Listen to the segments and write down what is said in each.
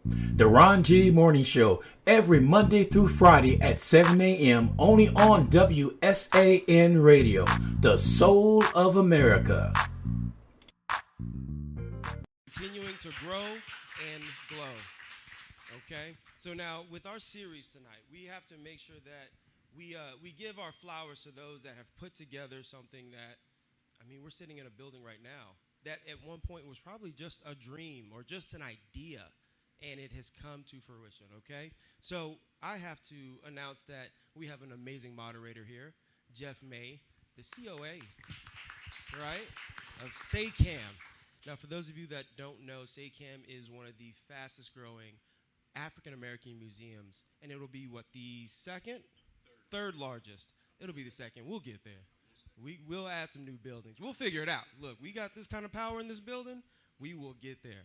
The Ron G Morning Show, every Monday through Friday at 7 a.m. only on WSAN Radio, the soul of America. Continuing to grow and glow. Okay? So now, with our series tonight, we have to make sure that we give our flowers to those that have put together something that, I mean, we're sitting in a building right now that at one point was probably just a dream or just an idea, and it has come to fruition, okay? So I have to announce that we have an amazing moderator here, Jeff May, the COA, right, of SACAM. Now, for those of you that don't know, SACAM is one of the fastest growing African-American museums, and it'll be, what, the second? Third largest. It'll be the second. We'll get there. We'll add some new buildings. We'll figure it out. Look, we got this kind of power in this building. We will get there.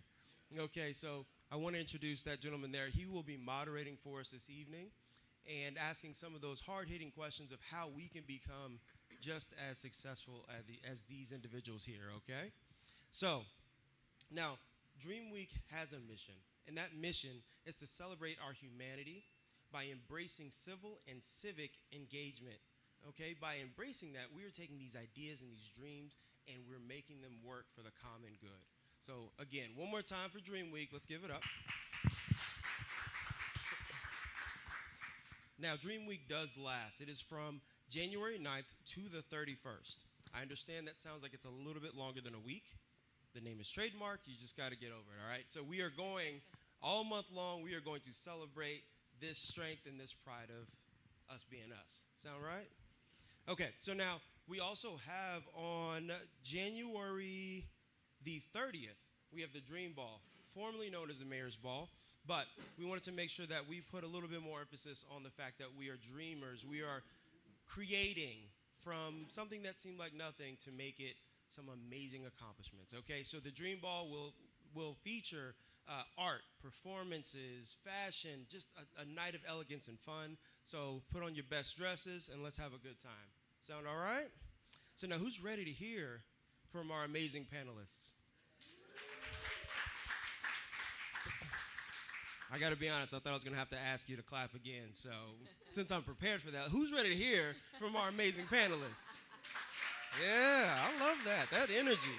Okay, so I want to introduce that gentleman there. He will be moderating for us this evening and asking some of those hard-hitting questions of how we can become just as successful as these individuals here, okay? So, now, Dream Week has a mission, and that mission is to celebrate our humanity by embracing civil and civic engagement, okay? By embracing that, we are taking these ideas and these dreams, and we're making them work for the common good. So, again, one more time for Dream Week. Let's give it up. Now, Dream Week does last. It is from January 9th to the 31st. I understand that sounds like it's a little bit longer than a week. The name is trademarked. You just got to get over it, all right? So we are going all month long. We are going to celebrate this strength and this pride of us being us. Sound right? Okay, so now we also have on January the 30th, we have the Dream Ball, formerly known as the Mayor's Ball. But we wanted to make sure that we put a little bit more emphasis on the fact that we are dreamers. We are creating from something that seemed like nothing to make it some amazing accomplishments, okay? So the Dream Ball will feature art, performances, fashion, just a night of elegance and fun. So put on your best dresses and let's have a good time. Sound all right? So now who's ready to hear from our amazing panelists? I got to be honest, I thought I was going to have to ask you to clap again. So since I'm prepared for that, who's ready to hear from our amazing panelists? Yeah, I love that energy.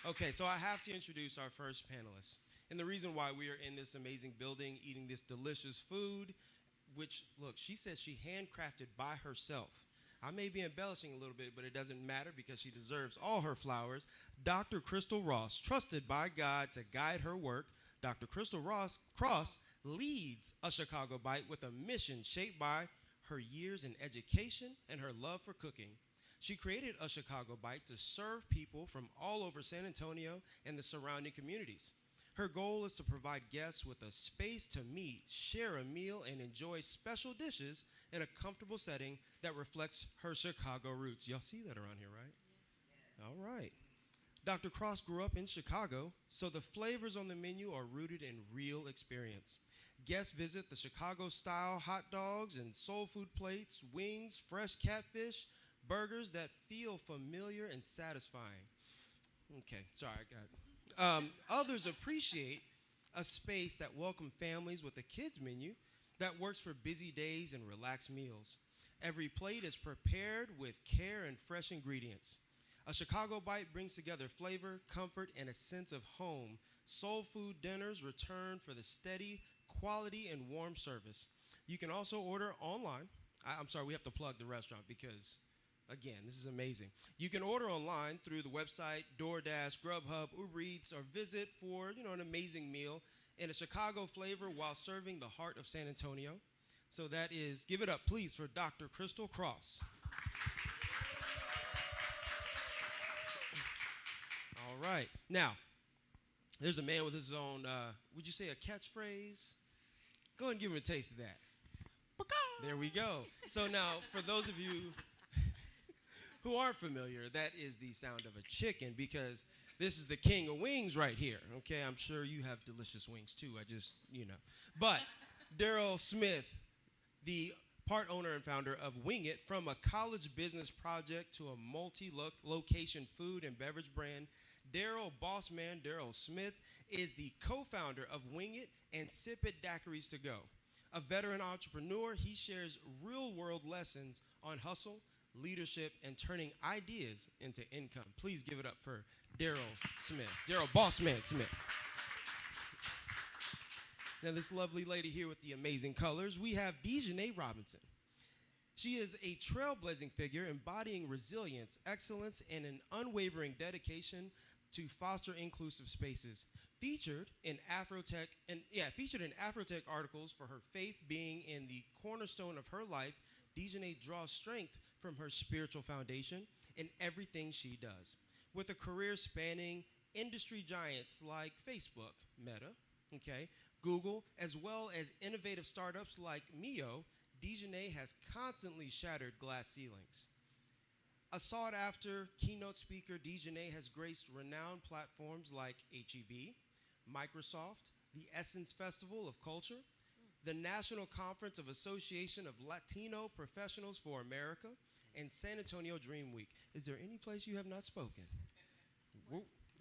Okay, so I have to introduce our first panelist. And the reason why we are in this amazing building eating this delicious food, which, look, she says she handcrafted by herself. I may be embellishing a little bit, but it doesn't matter because she deserves all her flowers. Dr. Crystal Ross, trusted by God to guide her work. Dr. Crystal Cross leads A Chicago Bite with a mission shaped by her years in education and her love for cooking. She created A Chicago Bite to serve people from all over San Antonio and the surrounding communities. Her goal is to provide guests with a space to meet, share a meal, and enjoy special dishes in a comfortable setting that reflects her Chicago roots. Y'all see that around here, right? Yes. All right. Dr. Cross grew up in Chicago, so the flavors on the menu are rooted in real experience. Guests visit the Chicago-style hot dogs and soul food plates, wings, fresh catfish, burgers that feel familiar and satisfying. Okay, sorry, I got it. Others appreciate a space that welcomes families with a kids menu that works for busy days and relaxed meals. Every plate is prepared with care and fresh ingredients. A Chicago Bite brings together flavor, comfort, and a sense of home. Soul food dinners return for the steady, quality, and warm service. You can also order online. I'm sorry, we have to plug the restaurant because, again, this is amazing. You can order online through the website, DoorDash, Grubhub, Uber Eats, or visit for, an amazing meal in a Chicago flavor while serving the heart of San Antonio. So that is, give it up, please, for Dr. Crystal Cross. All right. Now, there's a man with his own, would you say a catchphrase? Go ahead and give him a taste of that. There we go. So now, for those of you who aren't familiar, that is the sound of a chicken because this is the king of wings right here. Okay, I'm sure you have delicious wings too. I just, But Daryl Smith, the part owner and founder of Wing It, from a college business project to a multi-location food and beverage brand, Daryl Smith, is the co-founder of Wing It and Sip It Daiquiris to Go. A veteran entrepreneur, he shares real-world lessons on hustle, leadership, and turning ideas into income. Please give it up for Daryl Smith. Daryl Bossman Smith. Now, this lovely lady here with the amazing colors, we have Dejanay Robinson. She is a trailblazing figure embodying resilience, excellence, and an unwavering dedication to foster inclusive spaces. Featured in Afrotech articles for her faith being in the cornerstone of her life, Dejanay draws strength from her spiritual foundation in everything she does. With a career spanning industry giants like Facebook, Meta, Google, as well as innovative startups like Mio, Dejanay has constantly shattered glass ceilings. A sought-after keynote speaker, Dejanay has graced renowned platforms like HEB, Microsoft, the Essence Festival of Culture, the National Conference of Association of Latino Professionals for America, and San Antonio Dream Week. Is there any place you have not spoken?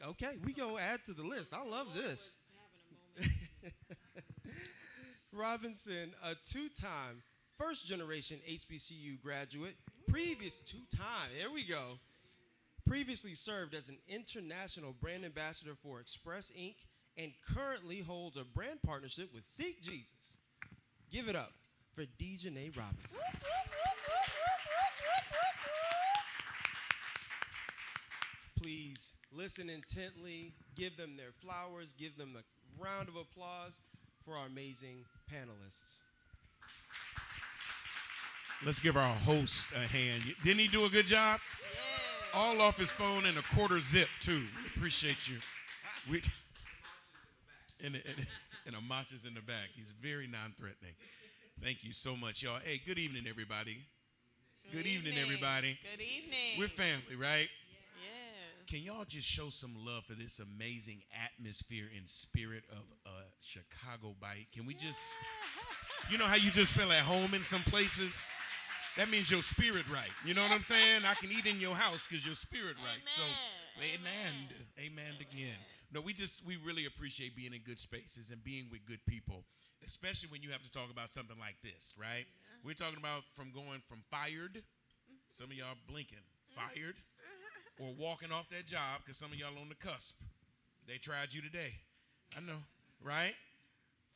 Okay, we gonna add to the list. I love this. Robinson, a two-time first-generation HBCU graduate, previously served as an international brand ambassador for Express Inc. and currently holds a brand partnership with Seek Jesus. Give it up for Dejanay Robinson. Please listen intently, give them their flowers, give them a round of applause for our amazing panelists. Let's give our host a hand. Didn't he do a good job? Yeah. All off his phone in a quarter zip, too. We appreciate you. And a matcha's in the back. He's very non-threatening. Thank you so much, y'all. Hey, good evening, everybody. Good evening, everybody. Good evening. We're family, right? Yes. Can y'all just show some love for this amazing atmosphere and spirit of a Chicago bite? Can we just, you know how you just feel at home in some places? That means your spirit right. You know what I'm saying? I can eat in your house because your spirit right. So, amen again. No, we really appreciate being in good spaces and being with good people, especially when you have to talk about something like this, right? Yeah. We're talking about going from fired, some of y'all blinking, fired, or walking off that job because some of y'all on the cusp. They tried you today. I know, right?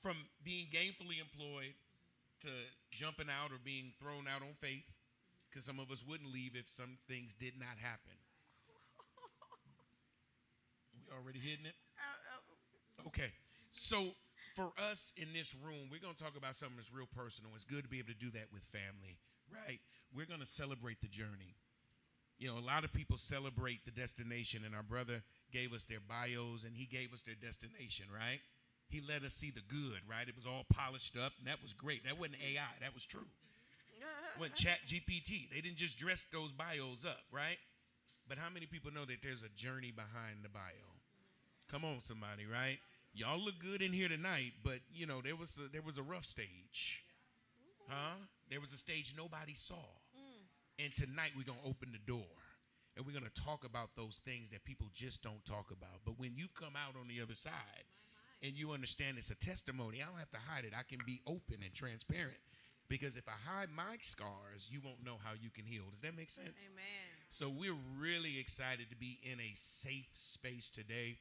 From being gainfully employed to jumping out or being thrown out on faith, because some of us wouldn't leave if some things did not happen. We already hitting it? Okay. So for us in this room, we're going to talk about something that's real personal. It's good to be able to do that with family, right? We're going to celebrate the journey. You know, a lot of people celebrate the destination, and our brother gave us their bios, and he gave us their destination, right? He let us see the good, right? It was all polished up, and that was great. That wasn't AI. That was true. It wasn't ChatGPT. They didn't just dress those bios up, right? But how many people know that there's a journey behind the bio? Come on, somebody, right? Y'all look good in here tonight, but, you know, there was a rough stage. Huh? There was a stage nobody saw. And tonight we're going to open the door. And we're going to talk about those things that people just don't talk about. But when you've come out on the other side and you understand it's a testimony, I don't have to hide it. I can be open and transparent. Because if I hide my scars, you won't know how you can heal. Does that make sense? Amen. So we're really excited to be in a safe space today.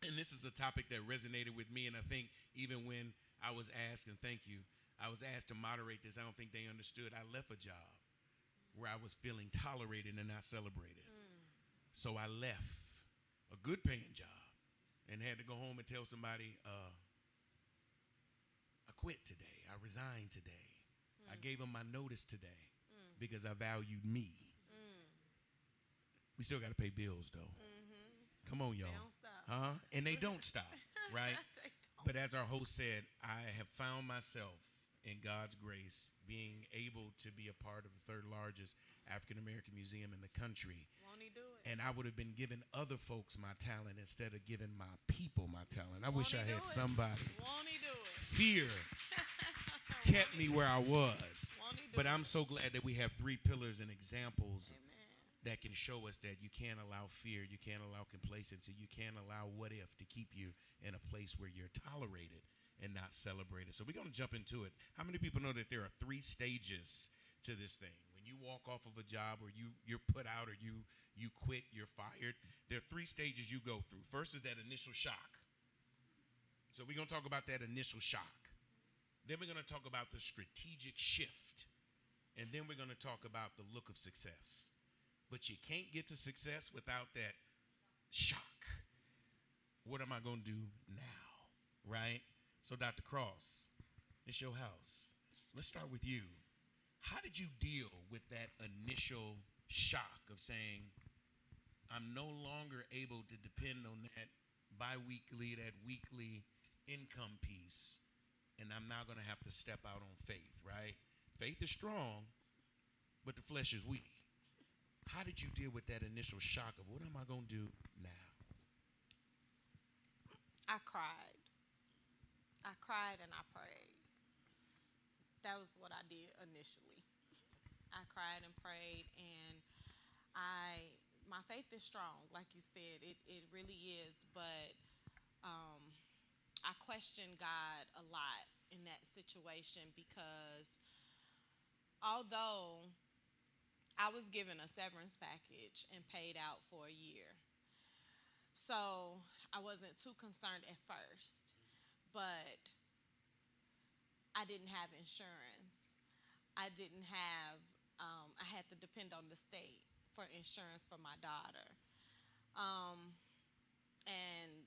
And this is a topic that resonated with me. And I think even when I was asked, and thank you, I was asked to moderate this, I don't think they understood. I left a job where I was feeling tolerated and not celebrated. So I left a good paying job and had to go home and tell somebody, I quit today. I resigned today. I gave them my notice today because I valued me. We still got to pay bills, though. Come on, y'all. They don't stop. And they don't stop, right? They don't But as our host said, I have found myself in God's grace being able to be a part of the third largest African-American museum in the country. Won't he do it? And I would have been giving other folks my talent instead of giving my people my talent. I wish I had somebody. Won't he do it? Fear kept me where I was. Won't he do But it? I'm so glad that we have three pillars and examples Amen. that can show us that you can't allow fear, you can't allow complacency, you can't allow what if to keep you in a place where you're tolerated and not celebrated. So we're going to jump into it. How many people know that there are 3 stages to this thing? When you walk off of a job, or you're put out, or you quit, you're fired, there are 3 stages you go through. First is that initial shock. So we're going to talk about that initial shock. Then we're going to talk about the strategic shift. And then we're going to talk about the look of success. But you can't get to success without that shock. What am I going to do now? Right? So, Dr. Cross, it's your house. Let's start with you. How did you deal with that initial shock of saying, I'm no longer able to depend on that bi-weekly, that weekly income piece, and I'm now going to have to step out on faith, right? Faith is strong, but the flesh is weak. How did you deal with that initial shock of what am I going to do now? I cried. I cried and I prayed. That was what I did initially. I cried and prayed, and my faith is strong, like you said. It really is, but I questioned God a lot in that situation, because although I was given a severance package and paid out for a year, so I wasn't too concerned at first, but I didn't have insurance. I didn't have, I had to depend on the state for insurance for my daughter. And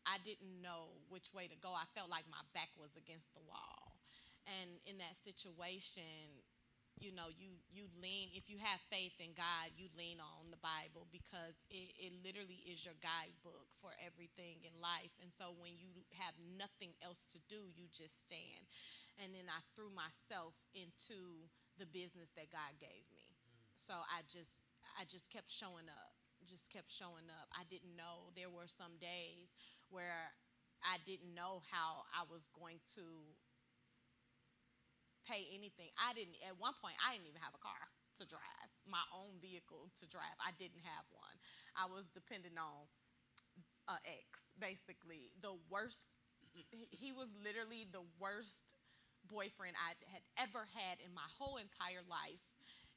I didn't know which way to go. I felt like my back was against the wall. And in that situation, you know, you lean, if you have faith in God, you lean on the Bible, because it literally is your guidebook for everything in life. And so when you have nothing else to do, you just stand. And then I threw myself into the business that God gave me. So I just kept showing up, I didn't know. There were some days where I didn't know how I was going to pay anything. At one point, I didn't even have a car to drive, my own vehicle to drive. I didn't have one. I was dependent on an ex, basically. The worst, he was literally the worst boyfriend I had ever had in my whole entire life.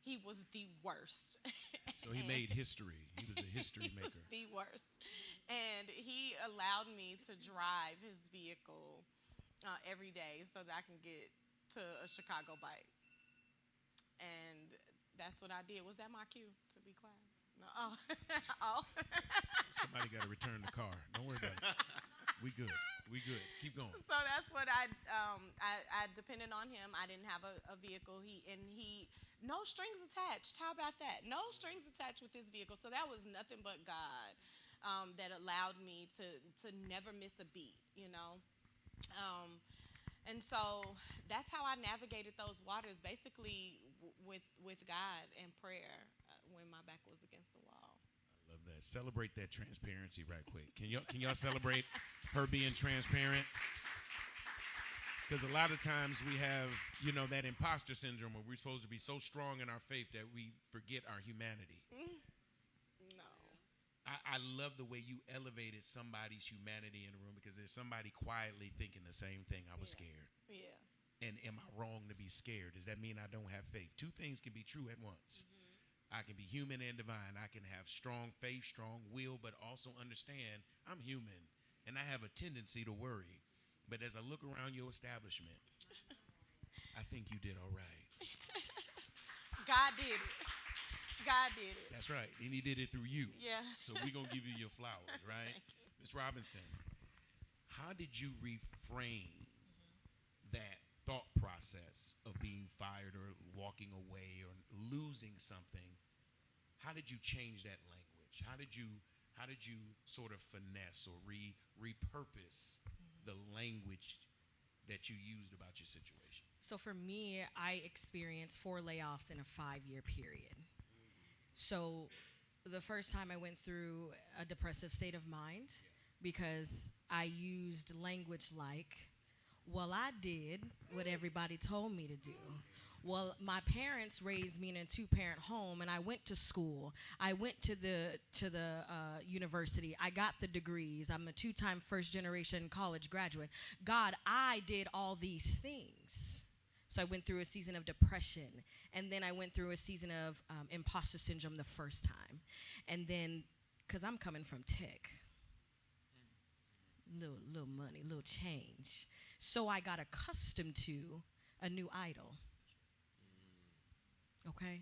He was the worst. So he made history. He was a history maker. He was the worst. And he allowed me to drive his vehicle every day so that I can get to a Chicago bite. And that's what I did. Was that my cue to be quiet? No. Oh. Oh. Somebody got to return the car. Don't worry about it. We good. Keep going. So that's what I depended on him. I didn't have a vehicle. He no strings attached. How about that? No strings attached with his vehicle. So that was nothing but God that allowed me to never miss a beat, you know. And so that's how I navigated those waters, basically with God and prayer when my back was against the wall. I love that. Celebrate that transparency right quick. Can y'all celebrate her being transparent? Because a lot of times we have, you know, that imposter syndrome where we're supposed to be so strong in our faith that we forget our humanity. No. I love the way you elevated somebody's humanity in the room, because there's somebody quietly thinking the same thing. I was scared. Yeah. And am I wrong to be scared? Does that mean I don't have faith? Two things can be true at once. Mm-hmm. I can be human and divine. I can have strong faith, strong will, but also understand I'm human and I have a tendency to worry. But as I look around your establishment, I think you did all right. God did it. God did it. That's right. And he did it through you. Yeah. So we're going to give you your flowers, right? Thank you. Ms. Robinson, how did you reframe that thought process of being fired or walking away or losing something? How did you change that language? How did you sort of finesse or repurpose the language that you used about your situation? So for me, I experienced 4 layoffs in a 5-year period. So the first time I went through a depressive state of mind because I used language like, well, I did what everybody told me to do. Well, my parents raised me in a two-parent home, and I went to school. I went to the university. I got the degrees. I'm a two-time first-generation college graduate. God, I did all these things. So I went through a season of depression, and then I went through a season of imposter syndrome the first time. And then, because I'm coming from tech, little money, little change. So I got accustomed to a new idol. Okay?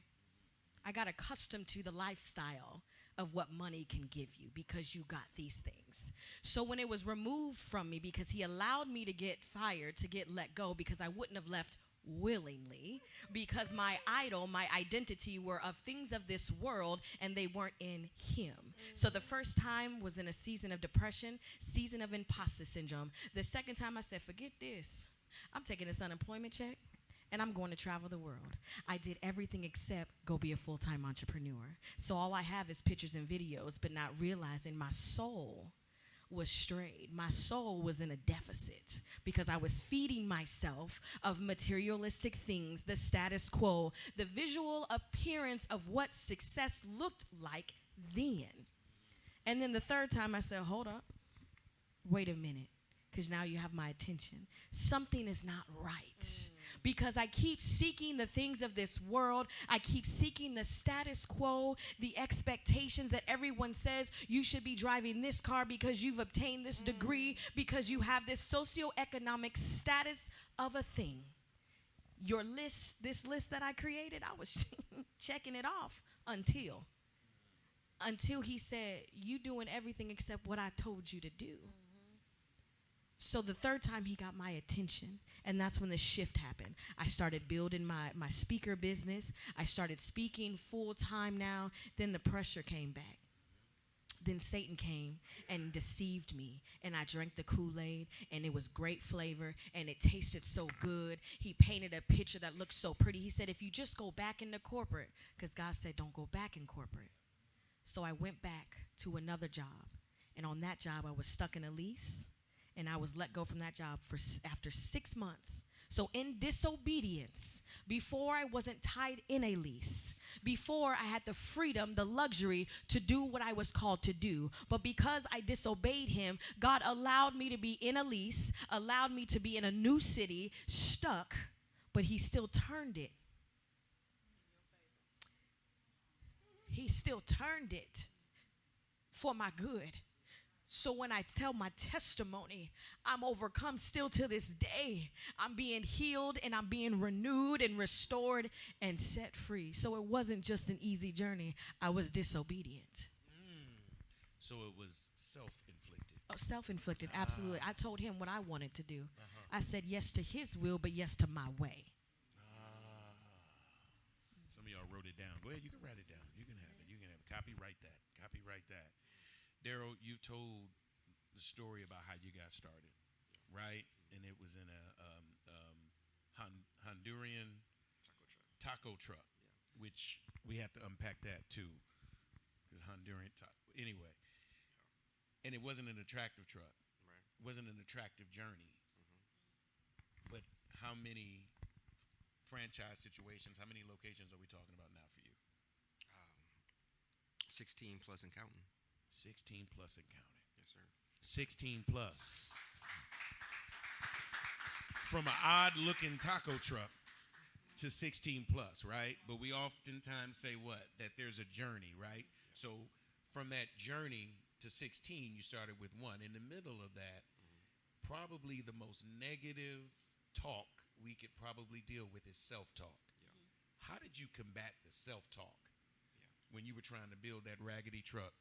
I got accustomed to the lifestyle of what money can give you because you got these things. So when it was removed from me, because he allowed me to get fired, to get let go, because I wouldn't have left willingly, because my idol, my identity were of things of this world, and they weren't in him. So the first time was in a season of depression, season of imposter syndrome. The second time I said, forget this. I'm taking this unemployment check, and I'm going to travel the world. I did everything except go be a full-time entrepreneur. So all I have is pictures and videos, but not realizing my soul was strayed. My soul was in a deficit because I was feeding myself of materialistic things, the status quo, the visual appearance of what success looked like then. And then the third time I said, hold up, wait a minute, because now you have my attention. Something is not right. Because I keep seeking the things of this world. I keep seeking the status quo, the expectations that everyone says you should be driving this car because you've obtained this degree, because you have this socioeconomic status of a thing. Your list, this list that I created, I was checking it off until he said, you doing everything except what I told you to do. So the third time he got my attention, and that's when the shift happened. I started building my speaker business. I started speaking full time now. Then the pressure came back. Then Satan came and deceived me, and I drank the Kool-Aid, and it was great flavor, and it tasted so good. He painted a picture that looked so pretty. He said, if you just go back into corporate, because God said, don't go back in corporate. So I went back to another job, and on that job, I was stuck in a lease. And I was let go from that job after 6 months. So in disobedience, before I wasn't tied in a lease, before I had the freedom, the luxury to do what I was called to do. But because I disobeyed him, God allowed me to be in a lease, allowed me to be in a new city, stuck, but he still turned it. He still turned it for my good. So when I tell my testimony, I'm overcome still to this day. I'm being healed, and I'm being renewed and restored and set free. So it wasn't just an easy journey. I was disobedient. So it was self-inflicted. Oh, self-inflicted, absolutely. I told him what I wanted to do. I said yes to his will, but yes to my way. Some of y'all wrote it down. Go ahead, you can write it down. You can have it. You can have it. Copyright that. Copyright that. Daryl, you told the story about how you got started, right? And it was in a Honduran taco truck, which we have to unpack that too, because Honduran anyway. And it wasn't an attractive truck. Right. It wasn't an attractive journey. But how many franchise situations, how many locations are we talking about now for you? 16 plus and counting. 16 plus and counting. Yes, sir. 16 plus. From an odd-looking taco truck to 16 plus, right? But we oftentimes say what? That there's a journey, right? So from that journey to 16, you started with one. In the middle of that, probably the most negative talk we could probably deal with is self-talk. Yeah. How did you combat the self-talk when you were trying to build that raggedy truck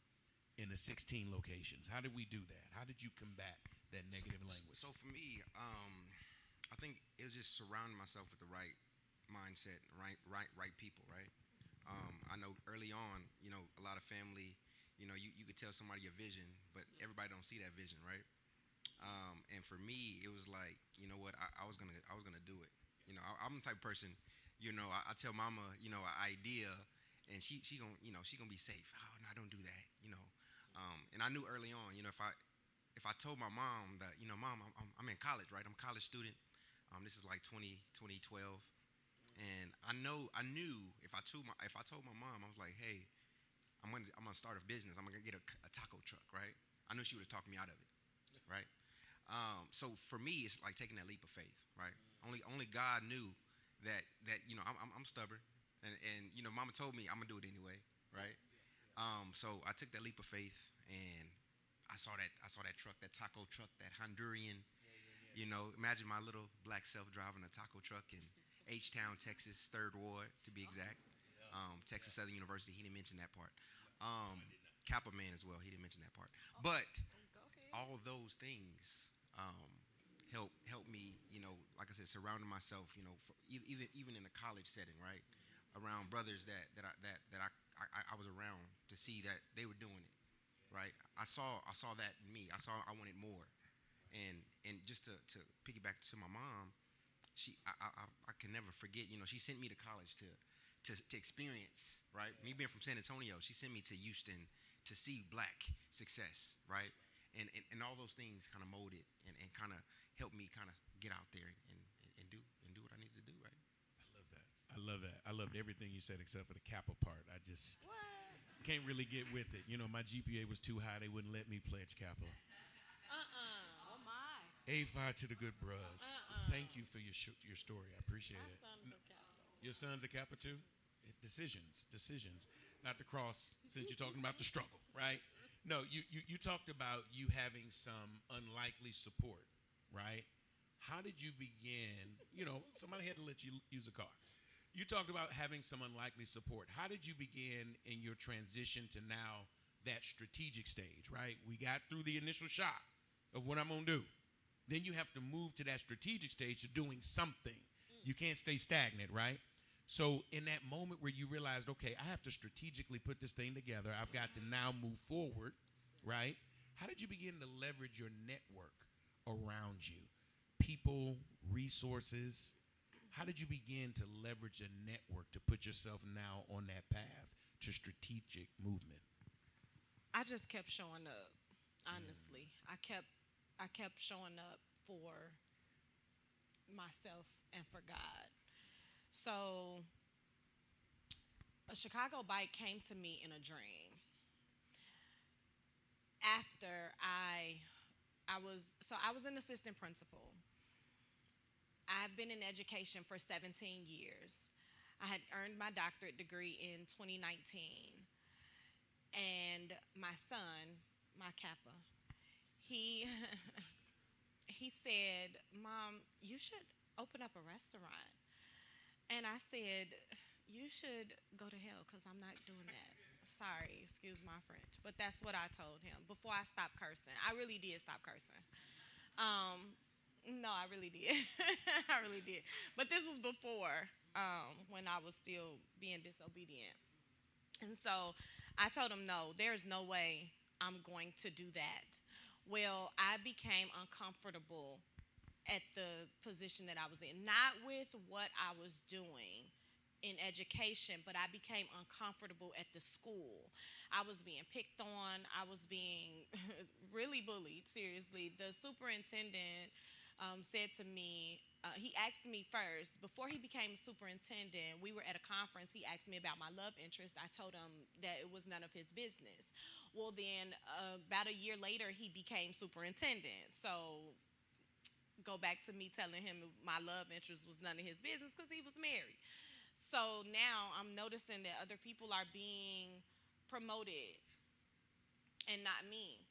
in the 16 locations? How did we do that? How did you combat that negative language? So for me, I think it's just surrounding myself with the right mindset, right people, right? I know early on, a lot of family, you could tell somebody your vision, but everybody don't see that vision, right? And for me, it was like, you know what, I was gonna do it. I'm the type of person, I tell mama, an idea, and she gonna be safe. Oh no, don't do that, And I knew early on, if I told my mom that, Mom, I'm in college, right? I'm a college student. This is like 2012. And I knew if I told my mom, I was like, hey, I'm gonna start a business. I'm gonna get a taco truck, right? I knew she would have talked me out of it, right? So for me, it's like taking that leap of faith, right? Only God knew that I'm stubborn, and Mama told me I'm gonna do it anyway, right? So I took that leap of faith, and I saw that truck, that taco truck, that Honduran. Imagine my little black self driving a taco truck in H-Town, Texas, 3rd Ward, to be exact. Texas Southern University, he didn't mention that part. Kappa Man as well, he didn't mention that part. But all those things help me, like I said, surrounding myself, even in a college setting, right, around brothers that I was around to see that they were doing it, right. I saw that in me. I wanted more, and just to piggyback to my mom. I can never forget. She sent me to college to experience, right. Me being from San Antonio, she sent me to Houston to see black success, right. And all those things kind of molded and kind of helped me kind of get out there and do what I needed to do, right. I love that. I loved everything you said except for the Kappa part. I just can't really get with it. My GPA was too high. They wouldn't let me pledge Kappa. Oh my. A5 to the good bros. Thank you for your story. I appreciate it. Your son's a Kappa too? Decisions. Not the cross, since you're talking about the struggle, right? No, you talked about you having some unlikely support, right? How did you begin? Somebody had to let you use a car. You talked about having some unlikely support. How did you begin in your transition to now that strategic stage, right? We got through the initial shock of what I'm going to do. Then you have to move to that strategic stage of doing something. You can't stay stagnant, right? So in that moment where you realized, okay, I have to strategically put this thing together. I've got to now move forward, right? How did you begin to leverage your network around you? People, resources. How did you begin to leverage a network to put yourself now on that path to strategic movement? I just kept showing up, honestly. I kept showing up for myself and for God. So a Chicago bike came to me in a dream. After I was an assistant principal. I've been in education for 17 years. I had earned my doctorate degree in 2019. And my son, my Kappa, he he said, "Mom, you should open up a restaurant." And I said, "You should go to hell because I'm not doing that." Sorry, excuse my French. But that's what I told him before I stopped cursing. I really did stop cursing. No, I really did. I really did. But this was before when I was still being disobedient. And so I told him, no, there's no way I'm going to do that. Well, I became uncomfortable at the position that I was in, not with what I was doing in education, but I became uncomfortable at the school. I was being picked on. I was being really bullied, seriously. The superintendent said to me, he asked me first, before he became superintendent, we were at a conference, he asked me about my love interest. I told him that it was none of his business. Well, then about a year later, he became superintendent. So go back to me telling him my love interest was none of his business because he was married. So now I'm noticing that other people are being promoted and not me.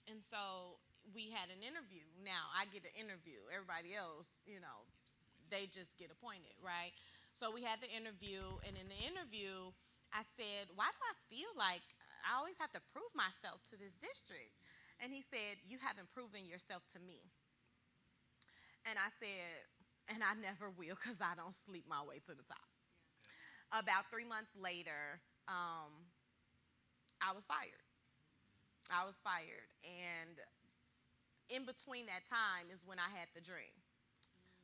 And so we had an interview. Now I get an interview. Everybody else, they just get appointed, right? So we had the interview, and in the interview, I said, "Why do I feel like I always have to prove myself to this district?" And he said, "You haven't proven yourself to me." And I said, "And I never will because I don't sleep my way to the top." About 3 months later, I was fired. And in between that time is when I had the dream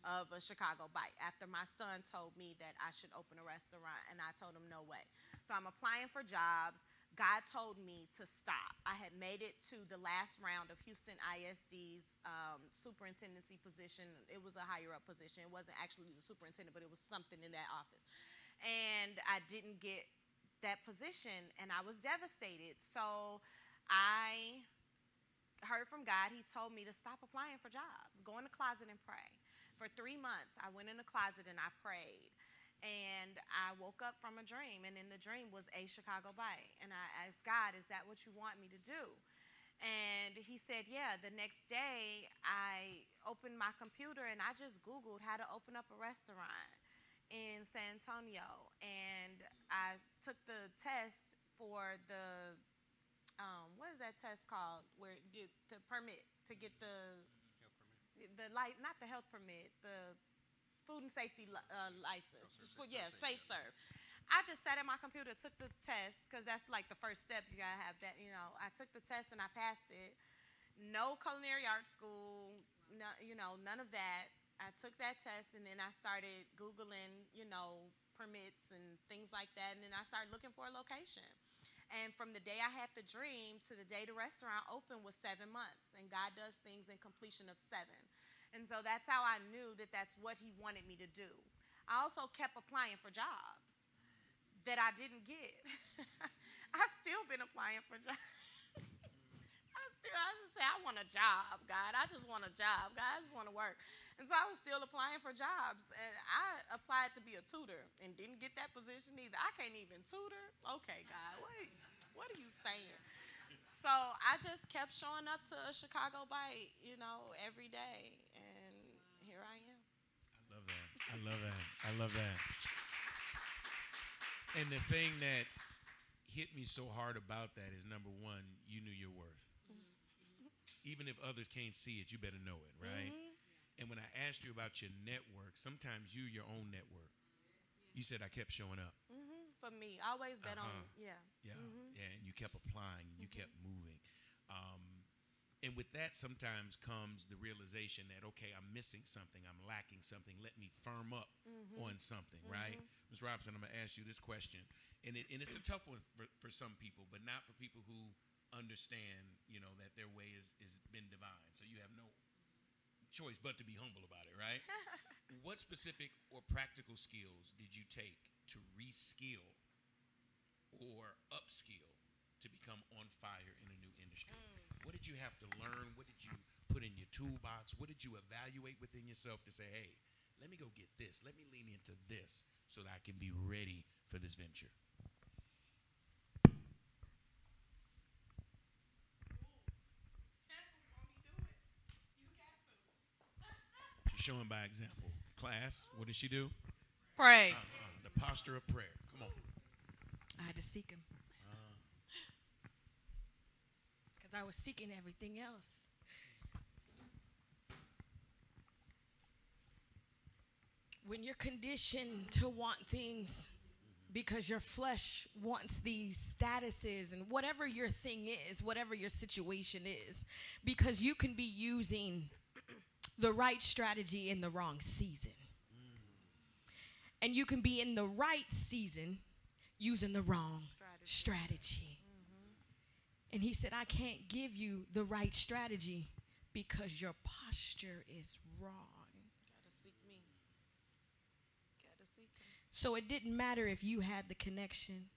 of a Chicago bite after my son told me that I should open a restaurant, and I told him no way. So I'm applying for jobs. God told me to stop. I had made it to the last round of Houston ISD's superintendency position. It was a higher up position. It wasn't actually the superintendent, but it was something in that office. And I didn't get that position, and I was devastated. So I heard from God. He told me to stop applying for jobs, go in the closet and pray. For 3 months, I went in the closet and I prayed. And I woke up from a dream, and in the dream was a Chicago bite. And I asked God, is that what you want me to do? And he said, yeah. The next day, I opened my computer, and I just Googled how to open up a restaurant in San Antonio. And I took the test for the, what is that test called? Where the permit to get the not the health permit, the food and safety license. Safe serve. I just sat at my computer, took the test, because that's like the first step. You gotta have that, I took the test and I passed it. No culinary arts school, no, none of that. I took that test, and then I started Googling, permits and things like that. And then I started looking for a location. And from the day I had the dream to the day the restaurant opened was 7 months. And God does things in completion of 7. And so that's how I knew that that's what he wanted me to do. I also kept applying for jobs that I didn't get. I've still been applying for jobs. I just say, I want a job, God. I just want a job, God. I just want to work. And so I was still applying for jobs. And I applied to be a tutor and didn't get that position either. I can't even tutor. Okay, God, what are you saying? So I just kept showing up to a Chicago bite, every day, and here I am. I love that. And the thing that hit me so hard about that is, number one, you knew your worth. Mm-hmm. Even if others can't see it, you better know it, right? Mm-hmm. And when I asked you about your network, sometimes you're your own network. You said I kept showing up. Mm-hmm. For me, I always bet on, Yeah, and you kept applying, and you kept moving. And with that sometimes comes the realization that, okay, I'm missing something, I'm lacking something, let me firm up on something, right? Ms. Robinson, I'm going to ask you this question. And it's a tough one for some people, but not for people who understand, that their way is been divine. So you have no choice but to be humble about it, right? What specific or practical skills did you take to reskill or upskill to become on fire in a new industry? What did you have to learn? What did you put in your toolbox? What did you evaluate within yourself to say, hey, let me go get this. Let me lean into this so that I can be ready for this venture? She's showing by example. Class, what did she do? Pray. The posture of prayer. Come on. I had to seek him. Because I was seeking everything else. When you're conditioned to want things because your flesh wants these statuses and whatever your thing is, whatever your situation is, because you can be using the right strategy in the wrong season. And you can be in the right season using the wrong strategy. And he said, I can't give you the right strategy because your posture is wrong. Gotta seek me. Gotta seek him. So it didn't matter if you had the connection.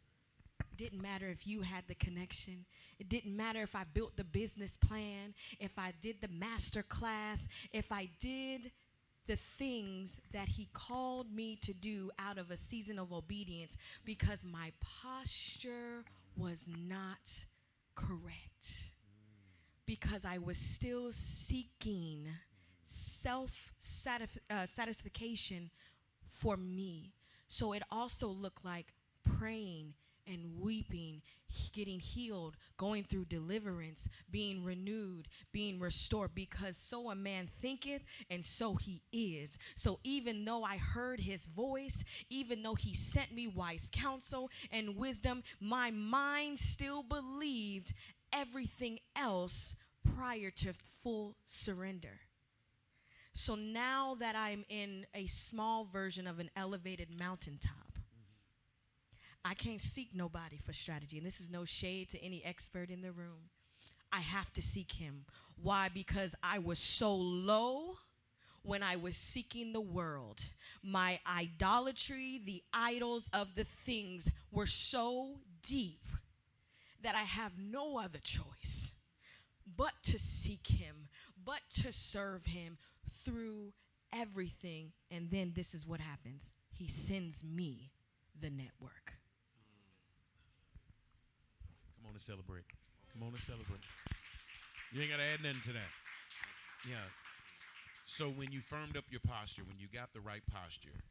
It didn't matter if you had the connection. It didn't matter if I built the business plan, if I did the master class, if I did the things that he called me to do out of a season of obedience, because my posture was not correct, because I was still seeking self-satisfaction for me. So it also looked like praying and weeping, getting healed, going through deliverance, being renewed, being restored, because so a man thinketh and so he is. So even though I heard his voice, even though he sent me wise counsel and wisdom, my mind still believed everything else prior to full surrender. So now that I'm in a small version of an elevated mountaintop, I can't seek nobody for strategy. And this is no shade to any expert in the room. I have to seek him. Why? Because I was so low when I was seeking the world. My idolatry, the idols of the things were so deep that I have no other choice but to seek him, but to serve him through everything. And then this is what happens. He sends me the network. Come on and celebrate. Come on and celebrate. You ain't got to add nothing to that. Yeah. So when you firmed up your posture, when you got the right posture,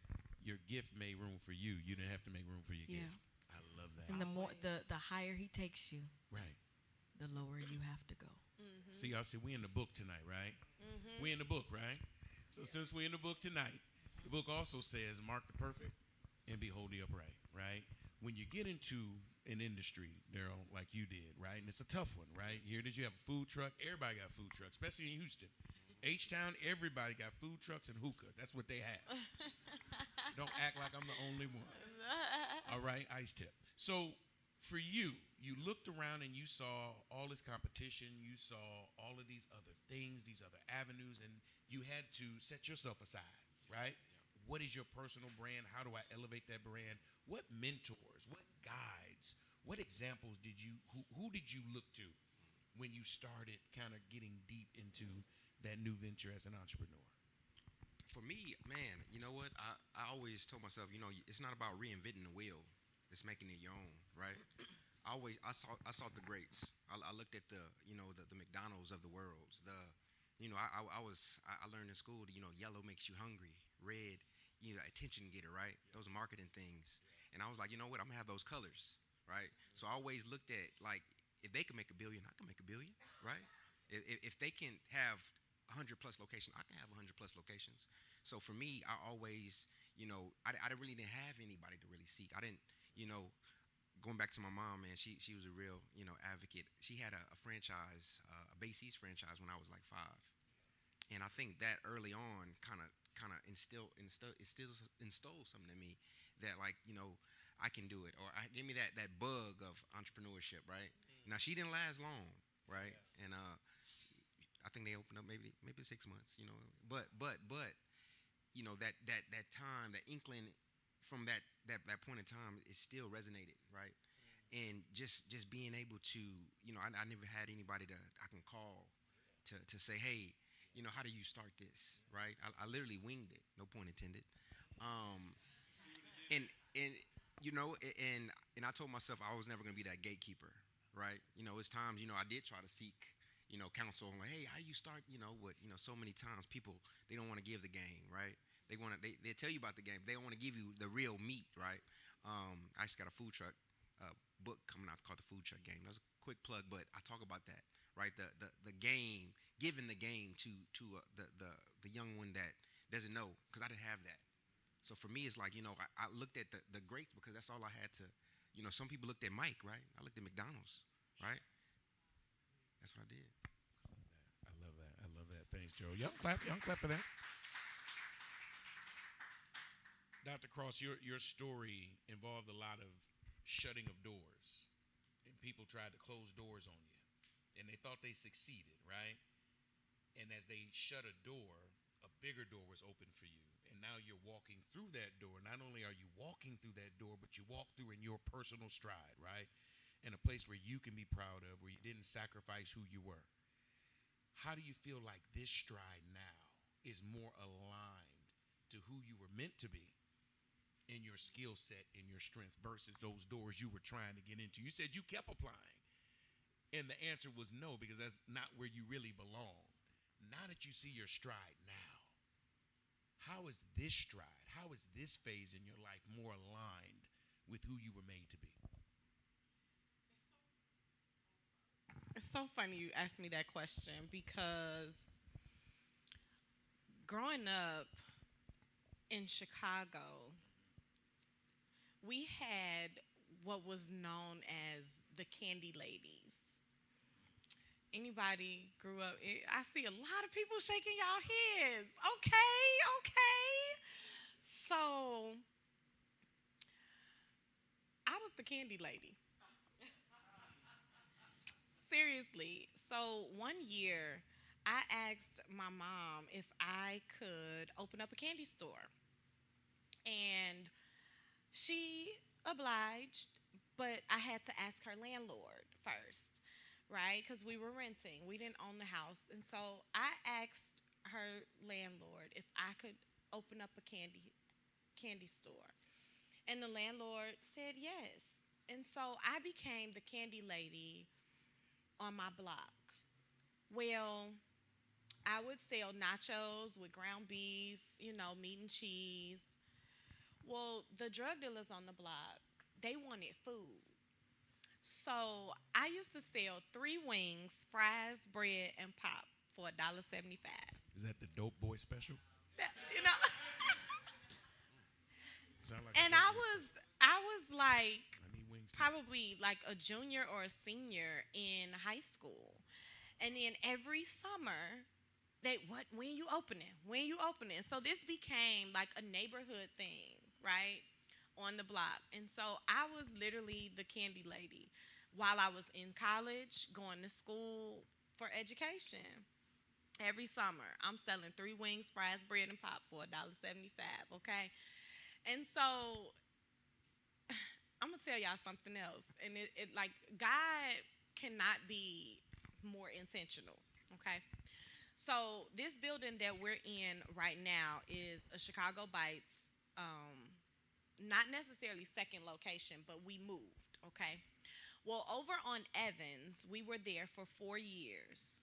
your gift made room for you. You didn't have to make room for your gift. I love that. And the higher he takes you, right, the lower you have to go. Mm-hmm. See, I said we in the book tonight, right? Mm-hmm. We in the book, right? So since we in the book tonight, the book also says, mark the perfect and be wholly upright, right? When you get into an industry, Daryl, like you did, right? And it's a tough one, right? Here that you have a food truck. Everybody got food trucks, especially in Houston. H-Town, everybody got food trucks and hookah. That's what they have. Don't act like I'm the only one. All right, ice tip. So for you, you looked around and you saw all this competition. You saw all of these other things, these other avenues, and you had to set yourself aside, right? Yeah. What is your personal brand? How do I elevate that brand? What mentors, what guides, what examples did you, who did you look to when you started kind of getting deep into that new venture as an entrepreneur? For me, man, you know what? I always told myself, it's not about reinventing the wheel. It's making it your own, right? I sought the greats. I looked at the McDonald's of the worlds. I learned in school, yellow makes you hungry, red, attention getter, right? Those are marketing things. And I was like, you know what? I'm gonna have those colors, right? So I always looked at, like, if they can make $1 billion, I can make $1 billion, right? If they can have 100 plus locations, I can have 100 plus locations. So for me, I always, I really didn't have anybody to really seek. I didn't, going back to my mom, man, she was a real, advocate. She had a franchise, a Bay-C's franchise when I was like 5. And I think that early on kind of instilled something in me that, like, I can do it, or give me that bug of entrepreneurship, right? Now, she didn't last long, right? Yeah. And I think they opened up maybe 6 months, but that time, that inkling from that point in time, it still resonated, right? And just being able to, I never had anybody I can call to say, hey, how do you start this, right? I literally winged it, no pun intended. And I told myself I was never going to be that gatekeeper, right? It's times, I did try to seek, counsel on, like, hey, how you start, so many times people, they don't want to give the game, right? They tell you about the game, but they don't want to give you the real meat, right? I just got a food truck book coming out called The Food Truck Game. That's a quick plug, but I talk about that, right? The game, giving the game to the young one that doesn't know, because I didn't have that. So for me, it's like, I looked at the greats because that's all I had to, some people looked at Mike, right? I looked at McDonald's, right? That's what I did. I love that. I love that. Thanks, Joe. Y'all clap for that. Dr. Cross, your story involved a lot of shutting of doors, and people tried to close doors on you, and they thought they succeeded, right? And as they shut a door, a bigger door was open for you. And now you're walking through that door. Not only are you walking through that door, but you walk through in your personal stride, right? In a place where you can be proud of, where you didn't sacrifice who you were. How do you feel like this stride now is more aligned to who you were meant to be in your skill set, in your strengths, versus those doors you were trying to get into? You said you kept applying, and the answer was no, because that's not where you really belong. Now that you see your stride now, how is this stride, how is this phase in your life more aligned with who you were made to be? It's so funny you asked me that question, because growing up in Chicago, we had what was known as the Candy Ladies. Anybody grew up? I see a lot of people shaking y'all heads. Okay. So I was the candy lady. Seriously. So one year, I asked my mom if I could open up a candy store. And she obliged, but I had to ask her landlord first, right? Because we were renting. We didn't own the house. And so I asked her landlord if I could open up a candy store. And the landlord said yes. And so I became the candy lady on my block. Well, I would sell nachos with ground beef, meat and cheese. Well, the drug dealers on the block, they wanted food. So I used to sell 3 wings, fries, bread, and pop for $1.75. Is that the dope boy special? That, you know. Sound like And I was like I need wings. probably like a junior or a senior in high school. And then every summer, when you opening? When you opening? So this became like a neighborhood thing, right? On the block. And so I was literally the candy lady while I was in college, going to school for education. Every summer, I'm selling 3 wings, fries, bread, and pop for $1.75, okay? And so I'm going to tell y'all something else. And it like, God cannot be more intentional, okay? So this building that we're in right now is a Chicago Bites, not necessarily second location, but we moved, okay? Well, over on Evans, we were there for 4 years.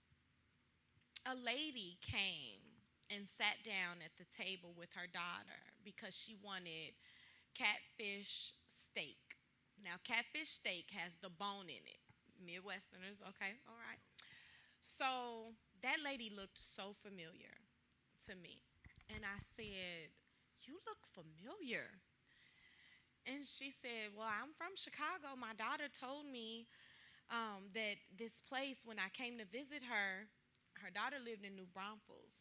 A lady came and sat down at the table with her daughter because she wanted catfish steak. Now, catfish steak has the bone in it. Midwesterners, okay, all right. So that lady looked so familiar to me. And I said, "You look familiar." And she said, "Well, I'm from Chicago. My daughter told me that this place, when I came to visit her, her daughter lived in New Braunfels.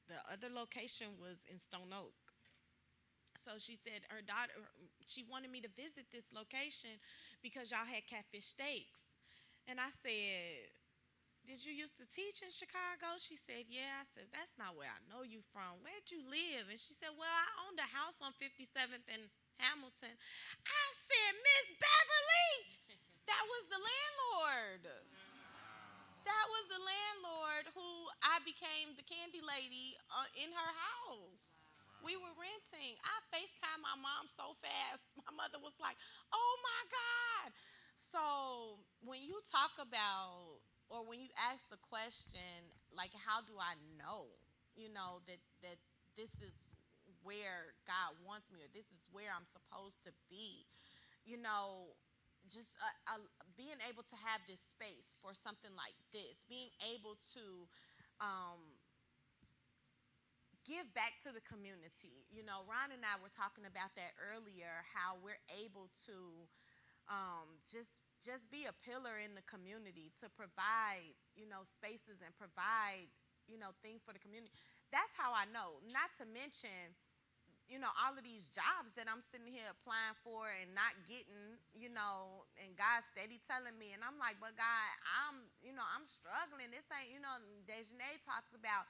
The other location was in Stone Oak. So she said her daughter, she wanted me to visit this location because y'all had catfish steaks." And I said, "Did you used to teach in Chicago?" She said, "Yeah." I said, "That's not where I know you from. Where'd you live?" And she said, "Well, I owned a house on 57th and Hamilton." I said, "Miss Beverly, that was the landlord. That was the landlord who I became the candy lady in her house. We were renting. I FaceTimed my mom so fast. My mother was like, "Oh my God." So when you talk about, or when you ask the question, like, how do I know, that this is where God wants me, or this is where I'm supposed to be, just being able to have this space for something like this, being able to give back to the community. Ron and I were talking about that earlier, how we're able to just be a pillar in the community, to provide, spaces and provide, things for the community. That's how I know. Not to mention, all of these jobs that I'm sitting here applying for and not getting, and God's steady telling me. And I'm like, "But God, I'm struggling. This ain't, Dejanay talks about,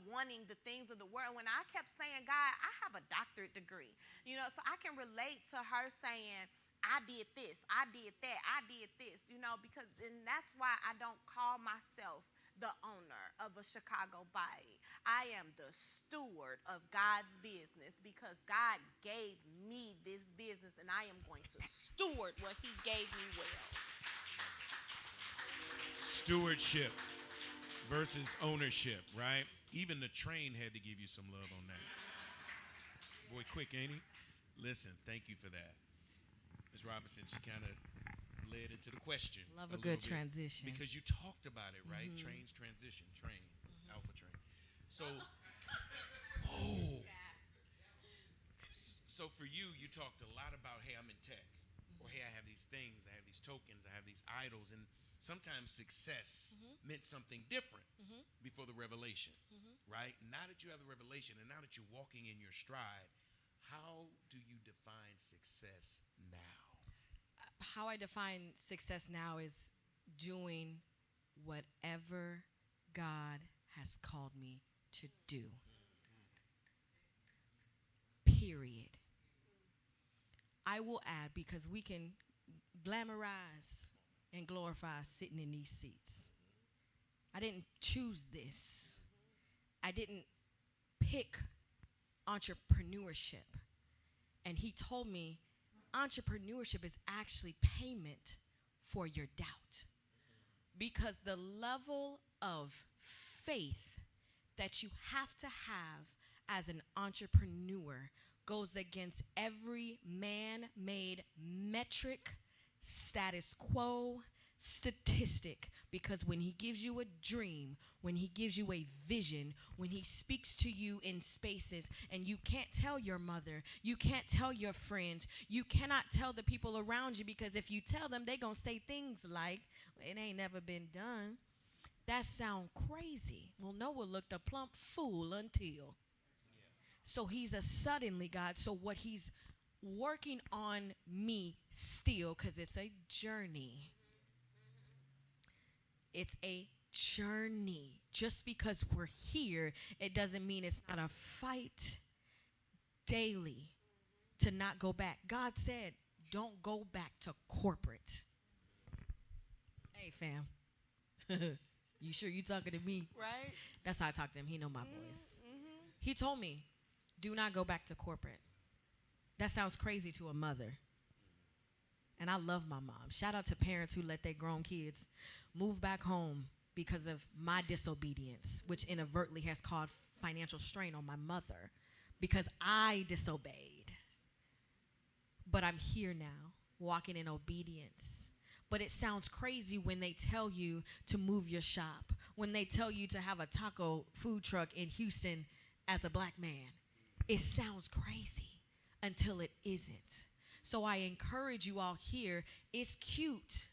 wanting the things of the world." When I kept saying, "God, I have a doctorate degree," so I can relate to her saying, "I did this, I did that, I did this," because, and that's why I don't call myself the owner of a Chicago Bite. I am the steward of God's business, because God gave me this business, and I am going to steward what he gave me well. Stewardship versus ownership, right? Even the train had to give you some love on that. Boy, quick, ain't he? Listen, thank you for that. Ms. Robinson, she kind of led into the question. Love a good transition. Because you talked about it, right? Mm-hmm. Trains transition, train, mm-hmm. Alpha train. So, so for you, you talked a lot about, hey, I'm in tech. Mm-hmm. Or hey, I have these things, I have these tokens, I have these idols. And sometimes success mm-hmm. meant something different mm-hmm. before the revelation, mm-hmm. right? Now that you have the revelation, and now that you're walking in your stride, how do you define success now? how I define success now is doing whatever God has called me to do. Period. I will add, because we can glamorize and glorify sitting in these seats. I didn't choose this. I didn't pick entrepreneurship. And he told me entrepreneurship is actually payment for your doubt. Because the level of faith that you have to have as an entrepreneur goes against every man-made metric, status quo, statistic. Because when he gives you a dream, when he gives you a vision, when he speaks to you in spaces, and you can't tell your mother, you can't tell your friends, you cannot tell the people around you, because if you tell them, they gonna say things like, it ain't never been done. That sound crazy. Well, Noah looked a plump fool until. So he's a suddenly God. So what he's working on me still, because it's a journey. It's a journey. Just because we're here, it doesn't mean it's not a fight daily to not go back. God said, don't go back to corporate. Hey, fam. You sure you talking to me? Right. That's how I talk to him. He know my voice. He told me, do not go back to corporate. That sounds crazy to a mother. And I love my mom. Shout out to parents who let their grown kids move back home because of my disobedience, which inadvertently has caused financial strain on my mother because I disobeyed. But I'm here now, walking in obedience. But it sounds crazy when they tell you to move your shop, when they tell you to have a taco food truck in Houston as a black man. It sounds crazy until it isn't. So I encourage you all here, it's cute,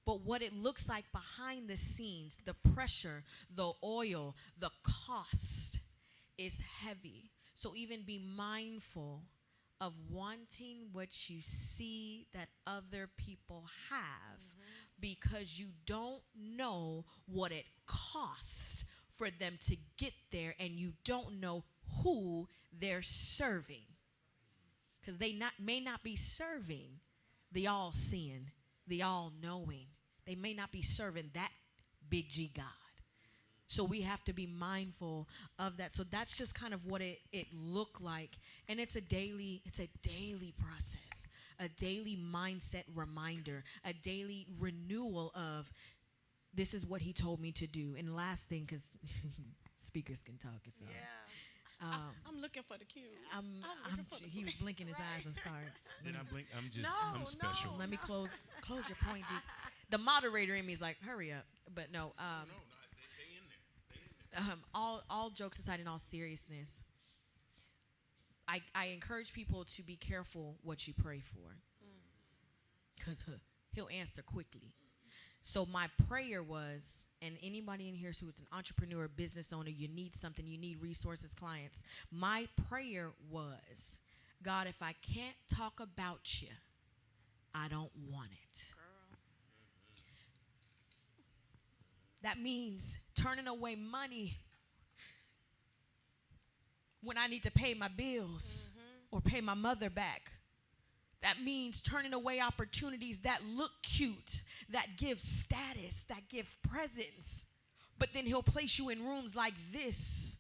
but what it looks like behind the scenes, the pressure, the oil, the cost is heavy. So even be mindful of wanting what you see that other people have, because you don't know what it costs for them to get there, and you don't know who they're serving. Because they may not be serving the all-seeing, the all-knowing. They may not be serving that big G God. So we have to be mindful of that. So that's just kind of what it looked like. And it's a daily process, a daily mindset reminder, a daily renewal of this is what he told me to do. And last thing, because speakers can talk, it's Yeah. I'm looking for the cues. He was blinking his eyes. I'm sorry. Did I blink? I'm No, special. no. Let me close your point. The moderator in me is like, hurry up. But no. They in there. All jokes aside, in all seriousness, I encourage people to be careful what you pray for, because he'll answer quickly. So my prayer was, and anybody in here who is an entrepreneur, business owner, you need something, you need resources, clients. My prayer was, God, if I can't talk about you, I don't want it. Girl. That means turning away money when I need to pay my bills or pay my mother back. That means turning away opportunities that look cute, that give status, that give presence. But then he'll place you in rooms like this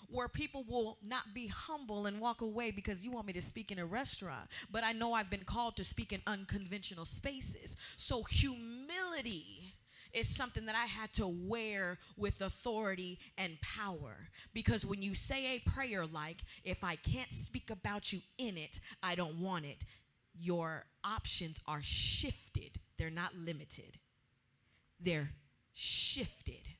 where people will not be humble and walk away because you want me to speak in a restaurant. But I know I've been called to speak in unconventional spaces. So humility is something that I had to wear with authority and power. Because when you say a prayer like, if I can't speak about you in it, I don't want it, your options are shifted. They're not limited. They're shifted.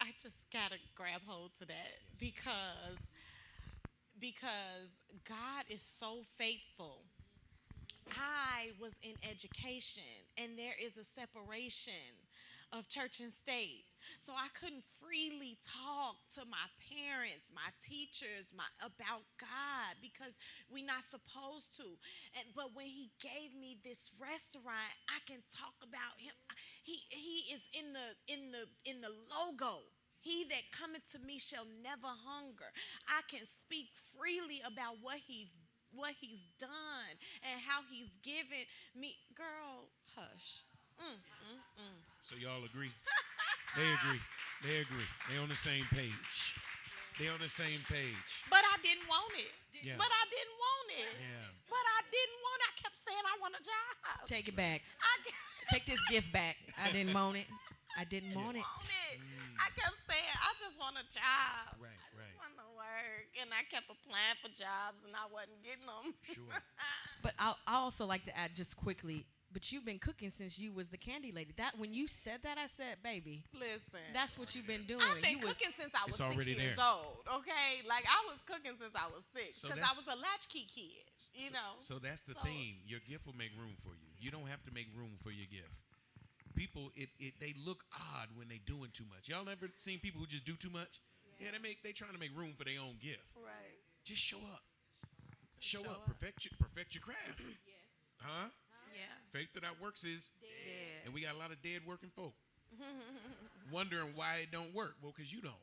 I just gotta grab hold to that because God is so faithful. I was in education, and there is a separation of church and state. So I couldn't freely talk to my parents, my teachers, about God because we're not supposed to. But when he gave me this restaurant, I can talk about him. He is in the logo. He that cometh to me shall never hunger. I can speak freely about what he's done and how he's given me. Girl, hush. So y'all agree? They agree. They agree. They on the same page. They on the same page. But I didn't want it. Yeah. But I didn't want it. Yeah. But I didn't want it. I kept saying I want a job. Take it back. I Take this gift back. I didn't want it. I didn't want it. I kept saying, I just want a job. Right, I right. just want to work. And I kept applying for jobs, and I wasn't getting them. Sure. But I also like to add just quickly, but you've been cooking since you was the candy lady. That when you said that, I said, baby, Listen. that's what you've been doing. I've been You was- cooking since I was It's 6 already years there. old, okay? Like, I was cooking since I was 6 So because I that's- was a latchkey kid, you know? So that's the So- theme. Your gift will make room for you. You don't have to make room for your gift. People, they look odd when they doing too much. Y'all ever seen people who just do too much? Yeah, they trying to make room for their own gift. Right. Just show up. Show up. up. Perfect your craft. Yes. Huh? Yeah. Faith without works is, Yeah. and we got a lot of dead working folk wondering why it don't work. Well, because you don't.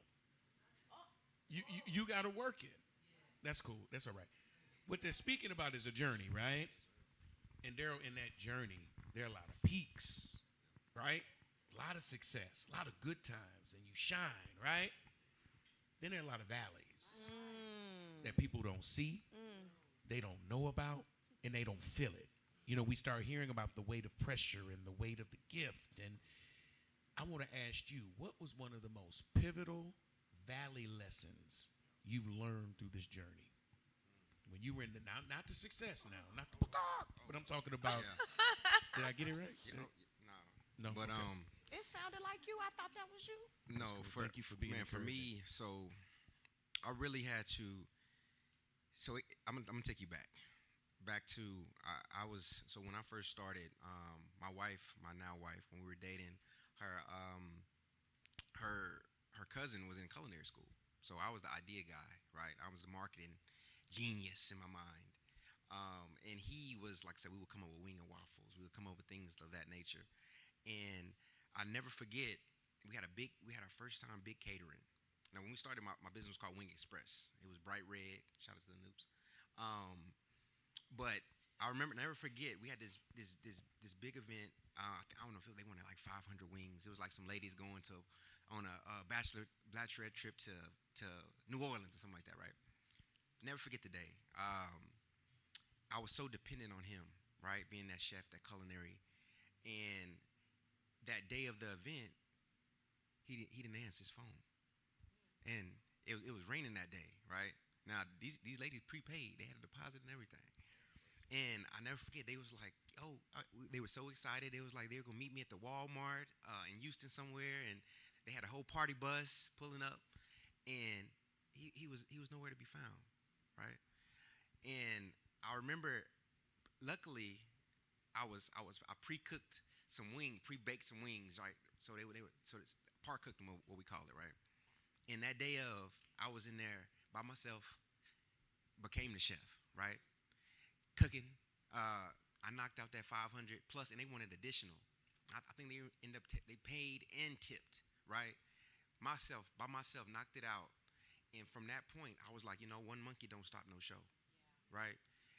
You got to work it. That's cool. That's all right. What they're speaking about is a journey, right? And Daryl, in that journey, there are a lot of peaks, right? A lot of success, a lot of good times, and you shine, right? Then there are a lot of valleys that people don't see, they don't know about, and they don't feel it. You know, we start hearing about the weight of pressure and the weight of the gift. And I want to ask you, what was one of the most pivotal valley lessons you've learned through this journey? When you were in the, not the success now, not the, but I'm talking about, did I get it right? No. No. But okay. It sounded like you. I thought that was you. no. cool. Thank you for being for me. So I really had to. So I'm gonna take you back to I was so when I first started. My wife, my now wife, when we were dating, her cousin was in culinary school. So I was the idea guy, right? I was the marketing genius in my mind. And he was, like I said, we would come up with wing and waffles. We would come up with things of that nature. And I never forget, we had our first time big catering. Now, when we started, my business was called Wing Express. It was bright red. Shout out to the noobs. But I never forget, we had this big event. I don't know if they wanted like 500 wings. It was like some ladies going on a bachelorette trip to New Orleans or something like that, right? Never forget the day. I was so dependent on him, right? Being that chef, that culinary. And that day of the event, he didn't answer his phone. And it was raining that day, right? Now, these ladies prepaid. They had a deposit and everything. And I never forget, they was like, they were so excited. They was like, they were going to meet me at the Walmart in Houston somewhere. And they had a whole party bus pulling up. And he was nowhere to be found, right? And I remember, luckily, I pre-cooked some pre-baked some wings, right? So it's par cooked them, what we call it, right? And that day of, I was in there by myself, became the chef, right? Cooking. I knocked out that 500 plus, and they wanted additional. I think they they paid and tipped, right? By myself, knocked it out. And from that point, I was like, one monkey don't stop no show, right?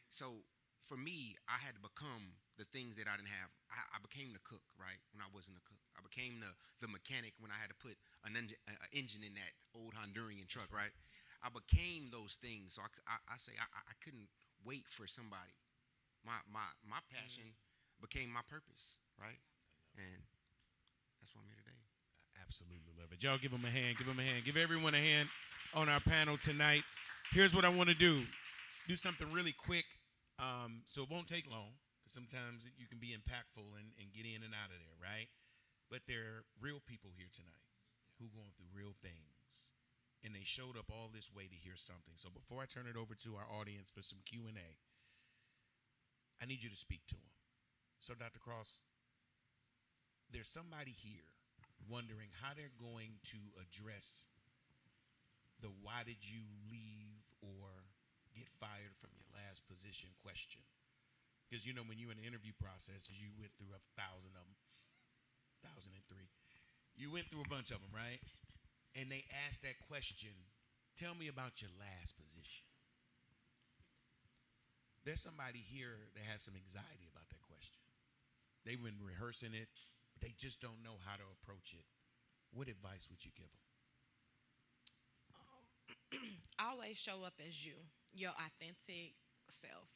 So for me, I had to become the things that I didn't have. I became the cook, right, when I wasn't a cook. I became the mechanic when I had to put an engine in that old Honduran truck, right? I became those things. So I say I couldn't wait for somebody. My passion became my purpose, right? And that's why I'm here today. Absolutely love it. Y'all give them a hand. Give them a hand. Give everyone a hand on our panel tonight. Here's what I want to do. Do something really quick so it won't take long, because sometimes you can be impactful and get in and out of there, right? But there are real people here tonight who are going through real things, and they showed up all this way to hear something. So before I turn it over to our audience for some Q&A, I need you to speak to them. So, Dr. Cross, there's somebody here wondering how they're going to address the why did you leave or get fired from your last position question. Because, you know, when you're in the interview process, you went through 1,000 of them, 1,003. You went through a bunch of them, right? And they asked that question, tell me about your last position. There's somebody here that has some anxiety about that question. They've been rehearsing it, but they just don't know how to approach it. What advice would you give them? Always show up as you, your authentic self.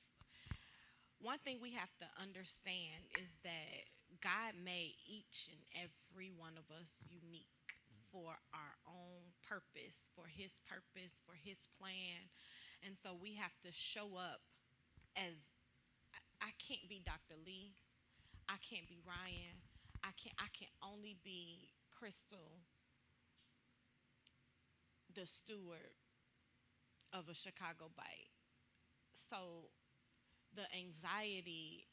One thing we have to understand is that God made each and every one of us unique for our own purpose, for his plan. And so we have to show up as, I can't be Dr. Lee, I can't be Ryan, I can only be Crystal, the steward of a Chicago Bite. So the anxiety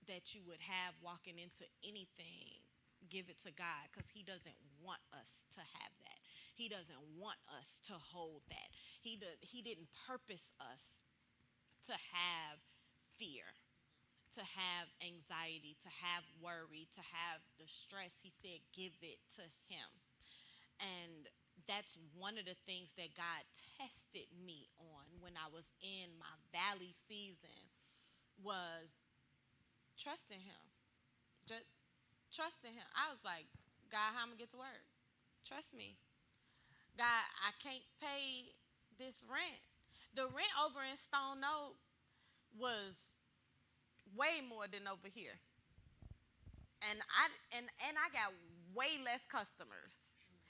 that you would have walking into anything, give it to God, because he doesn't want us to have that. He doesn't want us to hold that. He didn't purpose us to have fear, to have anxiety, to have worry, to have the stress. He said, give it to him. And that's one of the things that God tested me on when I was in my valley season, was trusting him. Just trusting him. I was like, God, how am I going to get to work? Trust me. God, I can't pay this rent. The rent over in Stone Oak was way more than over here. And I got way less customers.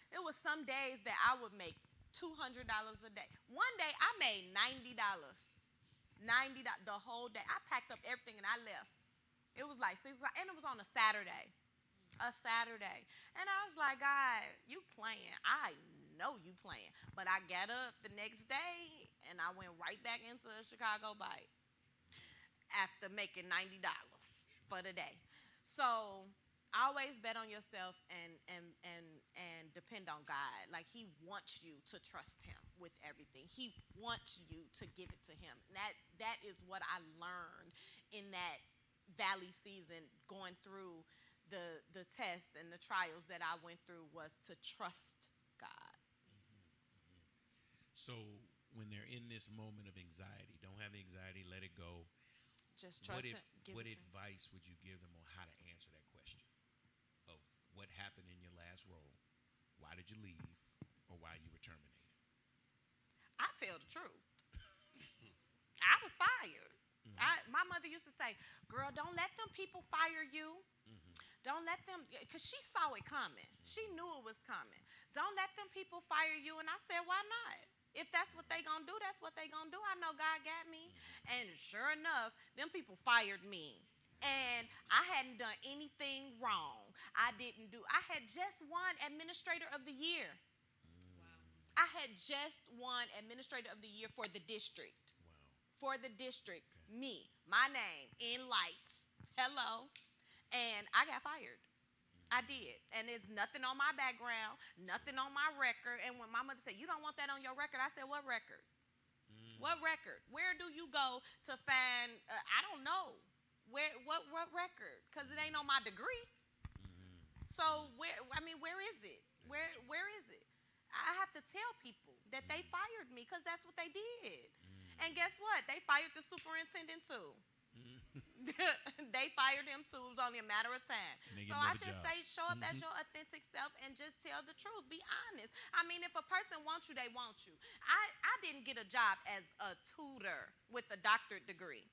It was some days that I would make $200 a day. One day I made $90. $90 the whole day. I packed up everything and I left. It was like 6 o'clock, and it was on a Saturday. And I was like, God, you playing. I know you playing. But I got up the next day and I went right back into a Chicago Bite after making $90 for the day. So always bet on yourself and depend on God. Like, he wants you to trust him with everything. He wants you to give it to him. And that is what I learned in that valley season, going through the tests and the trials that I went through, was to trust God. So when they're in this moment of anxiety, don't have the anxiety, let it go. Just trust him. What advice would you give them on how to answer that question of what happened in your last role? Why did you leave, or why you were terminated? I tell the truth. I was fired. My mother used to say, girl, don't let them people fire you. Don't let them, because she saw it coming. She knew it was coming. Don't let them people fire you. And I said, why not? If that's what they gonna do, that's what they gonna do. I know God got me. And sure enough, them people fired me. And I hadn't done anything wrong. I had just won Administrator of the Year. Wow. I had just won Administrator of the Year for the district. Wow. For the district. Okay. Me, my name, in lights. Hello. And I got fired. I did. And there's nothing on my background, nothing on my record. And when my mother said, you don't want that on your record, I said, what record? What record? Where do you go to find, I don't know. What record? Because it ain't on my degree. So where is it? Where is it? I have to tell people that they fired me because that's what they did. And guess what? They fired the superintendent too. They fired him too. It was only a matter of time. So I just say, show up as your authentic self and just tell the truth. Be honest. I mean, if a person wants you, they want you. I didn't get a job as a tutor with a doctorate degree.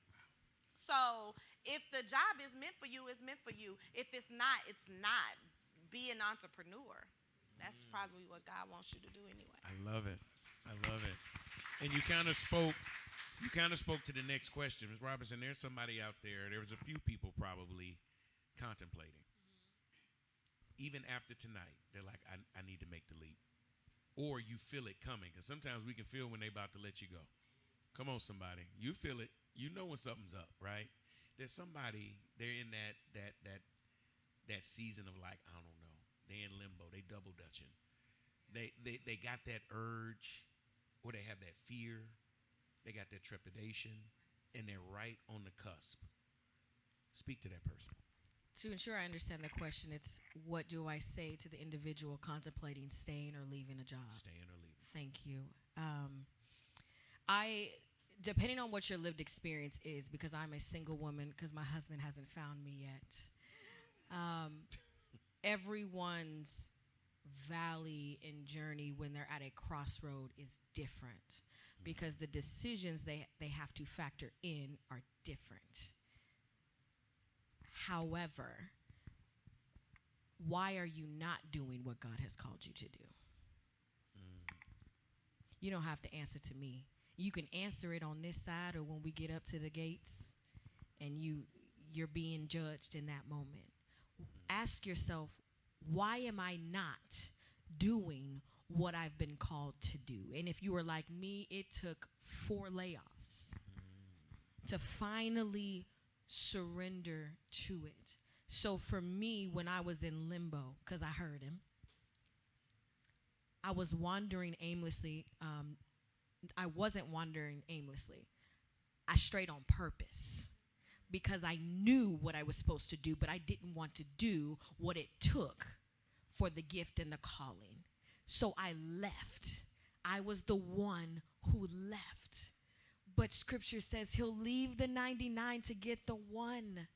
So if the job is meant for you, it's meant for you. If it's not, it's not. Be an entrepreneur. That's probably what God wants you to do anyway. I love it. And you kind of spoke to the next question. Ms. Robinson, there's somebody out there, there was a few people probably contemplating. Even after tonight, they're like, I need to make the leap. Or you feel it coming, because sometimes we can feel when they're about to let you go. Come on, somebody. You feel it. You know when something's up, right? There's somebody, they're in that season of like, I don't know. They in limbo. They double dutching. They got that urge, or they have that fear. They got that trepidation, and they're right on the cusp. Speak to that person. To ensure I understand the question, it's what do I say to the individual contemplating staying or leaving a job? Staying or leaving. Thank you. I, depending on what your lived experience is, because I'm a single woman, because my husband hasn't found me yet. Everyone's valley and journey when they're at a crossroad is different, because the decisions they have to factor in are different. However, why are you not doing what God has called you to do? You don't have to answer to me. You can answer it on this side or when we get up to the gates and you're being judged in that moment. Ask yourself, why am I not doing what I've been called to do? And if you were like me, it took 4 layoffs to finally surrender to it. So for me, when I was in limbo, because I heard him, I was wandering aimlessly. I wasn't wandering aimlessly. I strayed on purpose because I knew what I was supposed to do, but I didn't want to do what it took for the gift and the calling. So I left. I was the one who left. But scripture says he'll leave the 99 to get the one,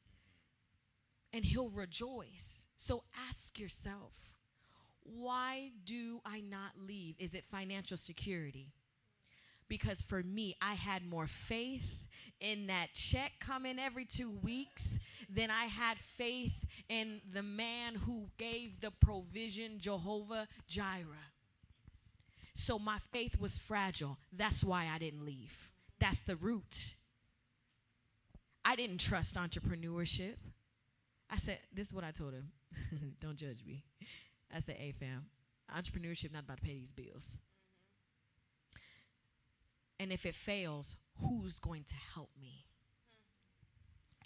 and he'll rejoice. So ask yourself, why do I not leave? Is it financial security? Because for me, I had more faith in that check coming every 2 weeks than I had faith in the man who gave the provision, Jehovah Jireh. So my faith was fragile. That's why I didn't leave. That's the root. I didn't trust entrepreneurship. I said, this is what I told him. Don't judge me. I said, hey, fam, entrepreneurship not about to pay these bills. And if it fails, who's going to help me?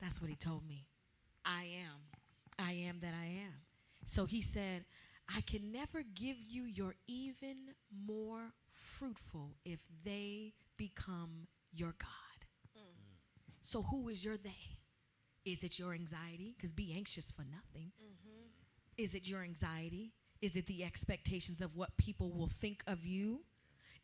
That's what he told me. I am that I am. So he said, I can never give you your even more fruitful if they become your God. So who is your they? Is it your anxiety? Because be anxious for nothing. Is it your anxiety? Is it the expectations of what people will think of you?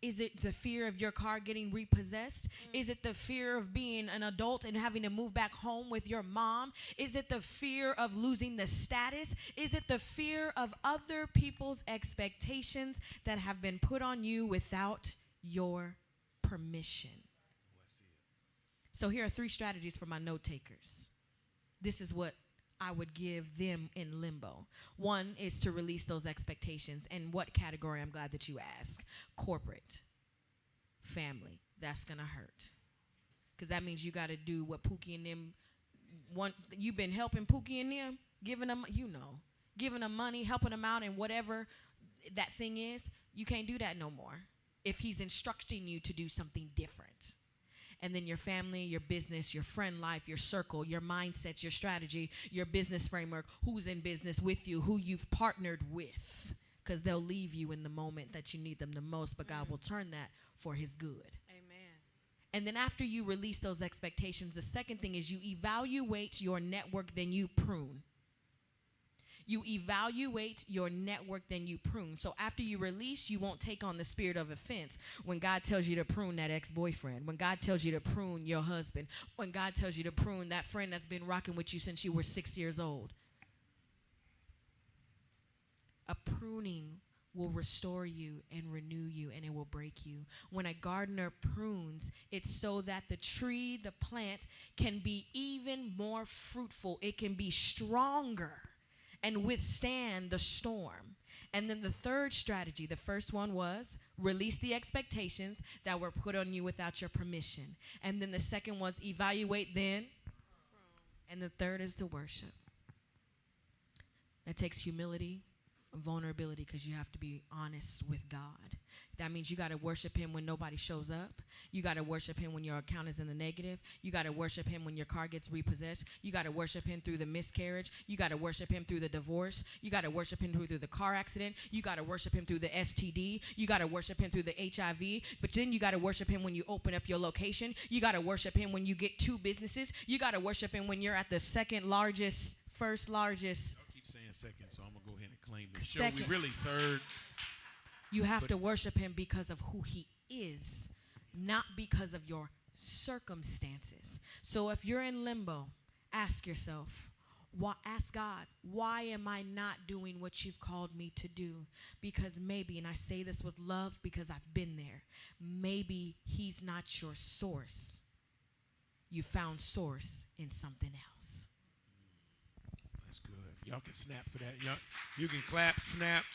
Is it the fear of your car getting repossessed? Is it the fear of being an adult and having to move back home with your mom? Is it the fear of losing the status? Is it the fear of other people's expectations that have been put on you without your permission? So here are 3 strategies for my note takers. This is what I would give them in limbo. 1 is to release those expectations. And what category? I'm glad that you asked. Corporate, family. That's going to hurt. Because that means you got to do what Pookie and them want. You've been helping Pookie and them, giving them, giving them money, helping them out, and whatever that thing is. You can't do that no more if he's instructing you to do something different. And then your family, your business, your friend life, your circle, your mindsets, your strategy, your business framework, who's in business with you, who you've partnered with, because they'll leave you in the moment that you need them the most, but God will turn that for his good. Amen. And then after you release those expectations, the second thing is you evaluate your network, then you prune. You evaluate your network, then you prune. So after you release, you won't take on the spirit of offense when God tells you to prune that ex-boyfriend, when God tells you to prune your husband, when God tells you to prune that friend that's been rocking with you since you were 6 years old. A pruning will restore you and renew you, and it will break you. When a gardener prunes, it's so that the tree, the plant, can be even more fruitful. It can be stronger and withstand the storm. And then the third strategy, the first one was release the expectations that were put on you without your permission. And then the second was evaluate then. And the third is to worship. That takes humility, vulnerability, because you have to be honest with God. That means you got to worship him when nobody shows up. You got to worship him when your account is in the negative. You got to worship him when your car gets repossessed. You got to worship him through the miscarriage. You got to worship him through the divorce. You got to worship him through the car accident. You got to worship him through the STD. You got to worship him through the HIV. But then you got to worship him when you open up your location. You got to worship him when you get 2 businesses. You got to worship him when you're at the second largest, first largest. Y'all keep saying second, so I'm going to go ahead and claim the show. Second. We really third. You have to worship him because of who he is, not because of your circumstances. So if you're in limbo, ask yourself, ask God, why am I not doing what you've called me to do? Because maybe, and I say this with love because I've been there, maybe he's not your source. You found source in something else. That's good. Y'all can snap for that. Y'all, you can clap, snap,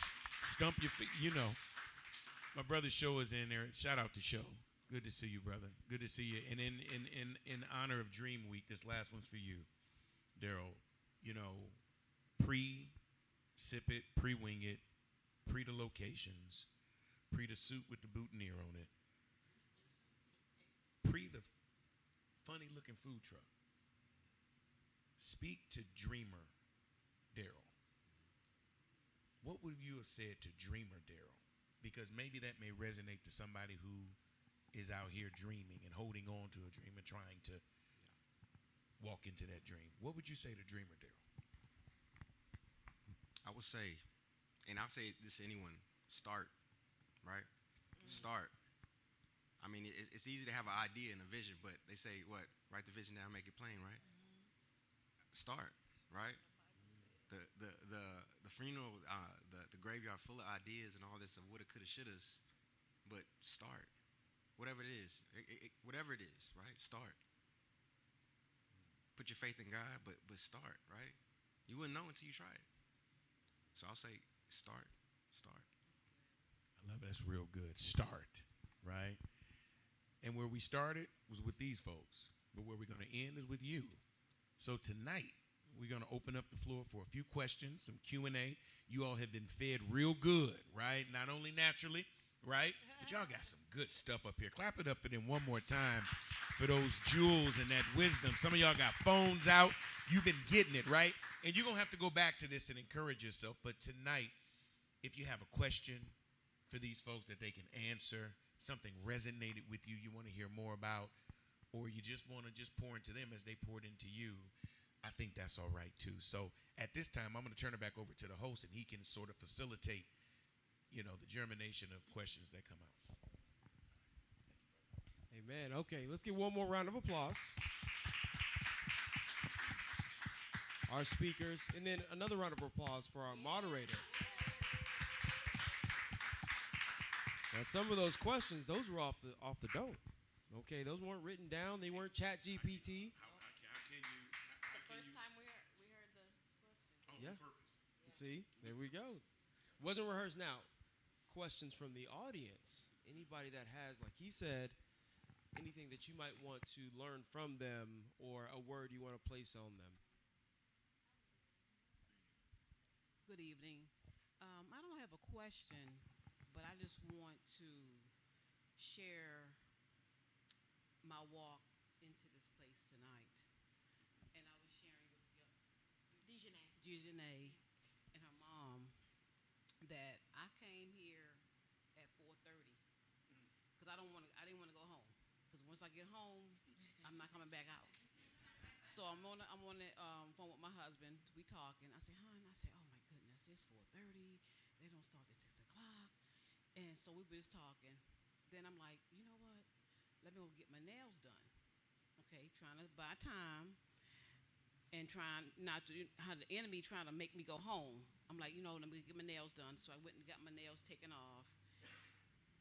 stump your feet. You know. My brother Show is in there. Shout out to Show. Good to see you, brother. Good to see you. And in honor of Dream Week, this last one's for you, Daryl. You know, pre-sip it, pre-wing it, pre the locations, pre the suit with the boutonniere on it, pre the funny-looking food truck. Speak to Dreamer Daryl. What would you have said to Dreamer Daryl? Because maybe that may resonate to somebody who is out here dreaming and holding on to a dream and trying to walk into that dream. What would you say to Dreamer Daryl? I would say, and I'll say this to anyone, start, right? Start. I mean, it's easy to have an idea and a vision, but they say, what? Write the vision down, make it plain, right? Start, right? The funeral, the graveyard full of ideas and all this of woulda, coulda, shouldas, but start. Whatever it is, whatever it is, right? Start. Put your faith in God, but start, right? You wouldn't know until you try it. So I'll say, start. I love it. That's real good. Start, right? And where we started was with these folks, but where we're going to end is with you. So tonight, we're going to open up the floor for a few questions, some Q&A. You all have been fed real good, right? Not only naturally, right? But y'all got some good stuff up here. Clap it up for them one more time for those jewels and that wisdom. Some of y'all got phones out. You've been getting it, right? And you're going to have to go back to this and encourage yourself. But tonight, if you have a question for these folks that they can answer, something resonated with you, you want to hear more about, or you just want to just pour into them as they poured into you, I think that's all right too. So at this time, I'm going to turn it back over to the host, and he can sort of facilitate, you know, the germination of questions that come out. Amen. Okay, let's get one more round of applause. Our speakers, and then another round of applause for our moderator. Now, some of those questions, those were off the dome. Okay, those weren't written down. They weren't Chat GPT. How can you? It's the first time we heard the question. On purpose. See, there we go. Wasn't rehearsed. Now, questions from the audience. Anybody that has, like he said, anything that you might want to learn from them or a word you want to place on them. Good evening. I don't have a question, but I just want to share my walk into this place tonight. And I was sharing with Dejanay and her mom that I came here at 4:30 because I didn't want to go home, because once I get home, I'm not coming back out. So I'm on the phone with my husband. We talking. I say, "Hon," I say, "Oh my goodness, it's 4:30. They don't start at 6:00." And so we were just talking. Then I'm like, you know what? Let me go get my nails done. Okay, trying to buy time and trying not to have the enemy trying to make me go home. I'm like, let me get my nails done. So I went and got my nails taken off.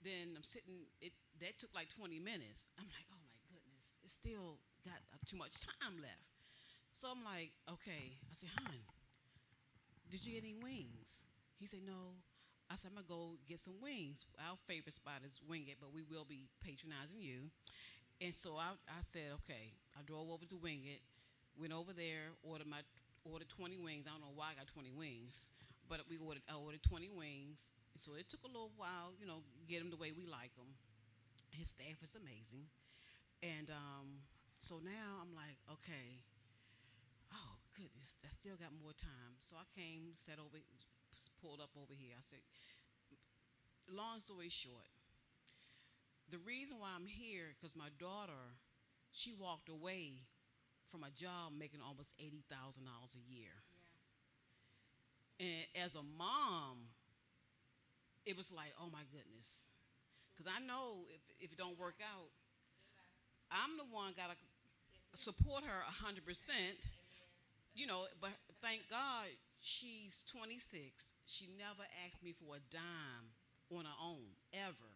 Then I'm sitting. That took like 20 minutes. I'm like, oh my goodness, it's still got too much time left. So I'm like, okay. I said, "Hon, did you get any wings?" He said, "No." I said, "I'm going to go get some wings. Our favorite spot is Wing It, but we will be patronizing you." And so I said, okay. I drove over to Wing It, went over there, ordered 20 wings. I don't know why I got 20 wings. But I ordered 20 wings. So it took a little while, get them the way we like them. His staff is amazing. And so now I'm like, okay, oh, goodness, I still got more time. So I came, pulled up over here. I said, long story short, the reason why I'm here, because my daughter, she walked away from a job making almost $80,000 a year. Yeah. And as a mom, it was like, oh my goodness. Because I know if it don't work out, I'm the one got to support her 100%. But thank God she's 26. She never asked me for a dime on her own, ever.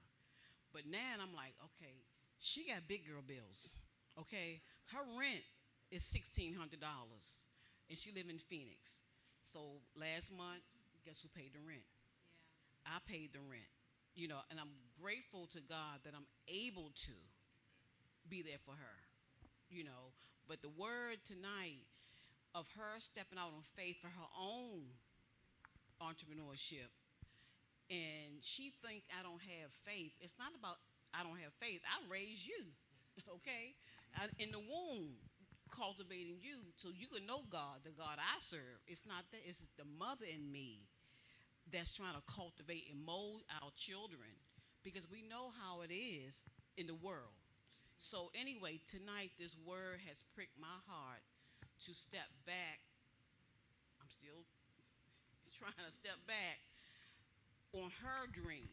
But now I'm like, okay, she got big girl bills, okay? Her rent is $1,600, and she live in Phoenix. So last month, guess who paid the rent? Yeah. I paid the rent, and I'm grateful to God that I'm able to be there for her, But the word tonight of her stepping out on faith for her own entrepreneurship, and she think I don't have faith. It's not about I don't have faith. I raised you, okay? In the womb, cultivating you so you can know God, the God I serve. It's not that. It's the mother in me that's trying to cultivate and mold our children, because we know how it is in the world. So anyway, tonight this word has pricked my heart to step back. I'm still trying to step back on her dream.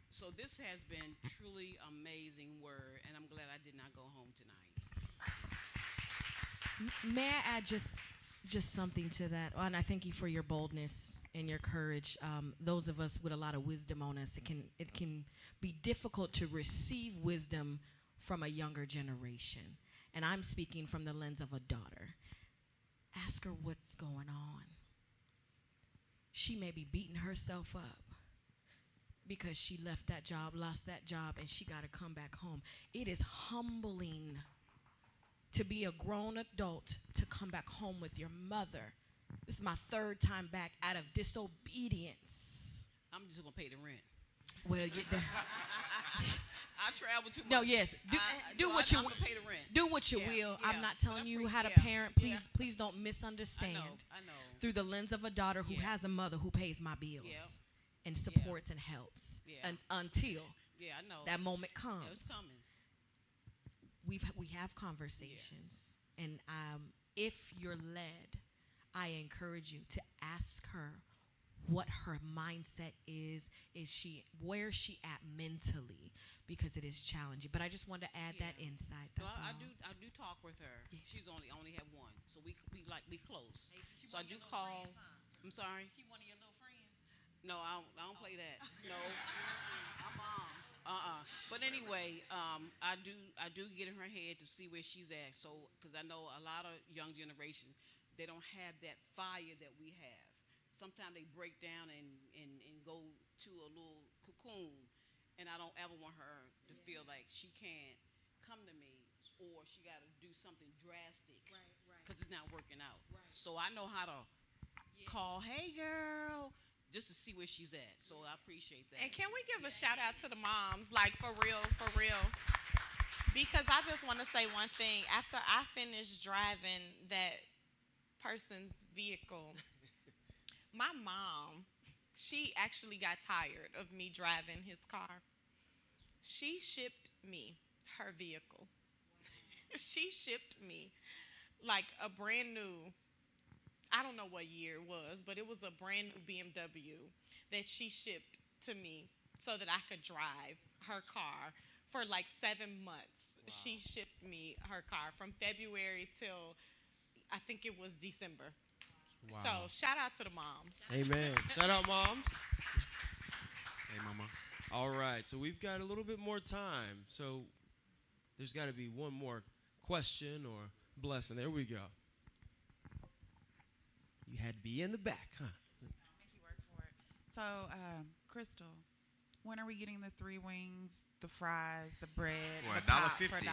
So this has been truly amazing word, and I'm glad I did not go home tonight. May I add just something to that? And I thank you for your boldness and your courage. Those of us with a lot of wisdom on us, it can be difficult to receive wisdom from a younger generation. And I'm speaking from the lens of a daughter. Ask her what's going on. She may be beating herself up because she left that job, lost that job, and she got to come back home. It is humbling to be a grown adult to come back home with your mother. This is my third time back out of disobedience. I'm just going to pay the rent. Well, I travel too much. No, yes. Do what you will. Pay the rent. Do what you will. Yeah, I'm not telling you how to parent. Please don't misunderstand. I know. Through the lens of a daughter who has a mother who pays my bills and supports and helps until I know that moment comes. It's coming. We have conversations, and if you're led, I encourage you to ask her what her mindset is where she at mentally, because it is challenging. But I just wanted to add that insight. That's all. I do talk with her. Yes. She's only have one, so we close. Hey, so I do call. Friends, huh? I'm sorry. She one of your little friends? No, I don't play that. No, I'm mom. But anyway, I do get in her head to see where she's at. So because I know a lot of young generation, they don't have that fire that we have. Sometimes they break down and go to a little cocoon, and I don't ever want her to feel like she can't come to me or she got to do something drastic because it's not working out. Right. So I know how to call, hey, girl, just to see where she's at. So I appreciate that. And can we give a shout out to the moms, like for real? Because I just want to say one thing. After I finished driving that person's vehicle, my mom, she actually got tired of me driving his car. She shipped me her vehicle. She shipped me like a brand new, I don't know what year it was, but it was a brand new BMW that she shipped to me so that I could drive her car for like 7 months. Wow. She shipped me her car from February till I think it was December. Wow. So shout out to the moms. Amen. Shout out moms. Hey, mama. All right, so we've got a little bit more time. So there's got to be one more question or blessing. There we go. You had to be in the back, huh? I'll make you work for it. So, Crystal, when are we getting the 3 wings, the fries, the bread, for the pop $1.50 for $1.75?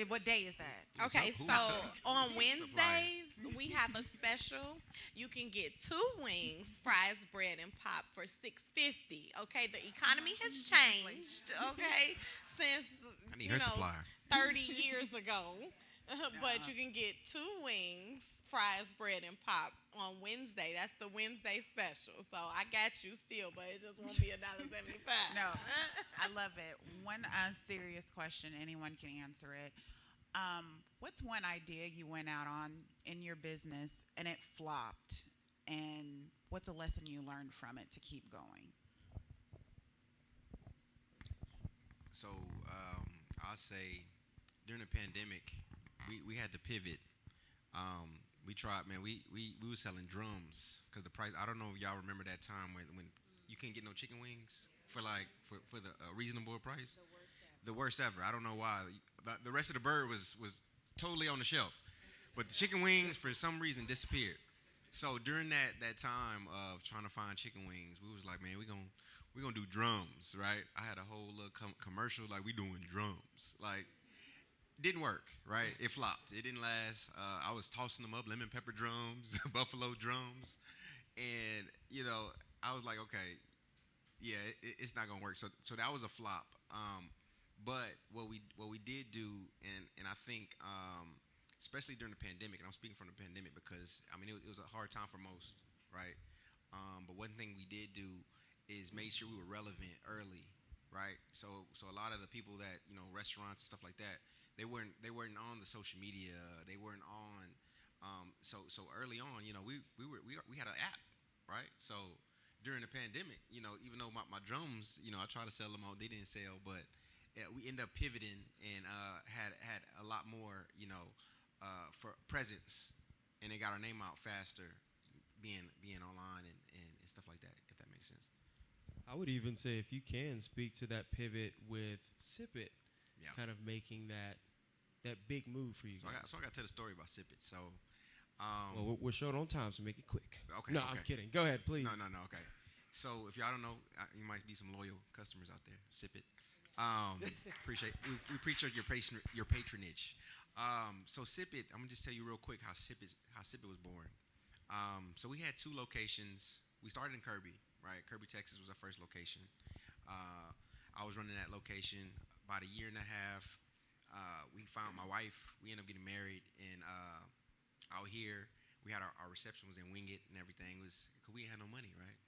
What day is that? Okay, Who's so up? on Who's Wednesdays we have a special. You can get 2 wings, fries, bread, and pop for $6.50. Okay, the economy has changed. Okay, since I need her supplier. 30 years ago. But you can get 2 wings, fries, bread, and pop on Wednesday. That's the Wednesday special. So I got you still, but it just won't be $1.75. No, I love it. One serious question, anyone can answer it. What's one idea you went out on in your business and it flopped? And what's a lesson you learned from it to keep going? So I'll say during the pandemic, we had to pivot. We tried, man. We were selling drums because the price. I don't know if y'all remember that time when you couldn't get no chicken wings for the reasonable price. The worst ever. I don't know why. The rest of the bird was totally on the shelf, but the chicken wings for some reason disappeared. So during that time of trying to find chicken wings, we was like, man, we gonna do drums, right? I had a whole little commercial like we doing drums, like. Didn't work, right? It flopped. It didn't last. I was tossing them up, lemon pepper drums, buffalo drums, and I was like, okay, yeah, it's not gonna work. So that was a flop. But what we did do, and I think, especially during the pandemic, and I'm speaking from the pandemic because I mean it was a hard time for most, right? But one thing we did do is made sure we were relevant early, right? So a lot of the people that restaurants and stuff like that. They weren't on the social media. They weren't on. So early on, we had an app, right? So during the pandemic, even though my drums, I tried to sell them all, they didn't sell, but we ended up pivoting and had a lot more, for presence, and they got our name out faster, being online and stuff like that. If that makes sense. I would even say if you can speak to that pivot with Sip It, kind of making that big move for you guys. So I got to tell the story about Sip It. So, well, we're short on time, so make it quick. Okay. No, I'm kidding. Go ahead, please. No. Okay. So if y'all don't know, you might be some loyal customers out there. Sip It. We appreciate your patronage. So Sip It. I'm gonna just tell you real quick how Sip It was born. So we had 2 locations. We started in Kirby, right? Kirby, Texas was our first location. I was running that location about a year and a half. We found my wife. We ended up getting married, and out here we had our reception was in Wingate and everything was because we had no money, right?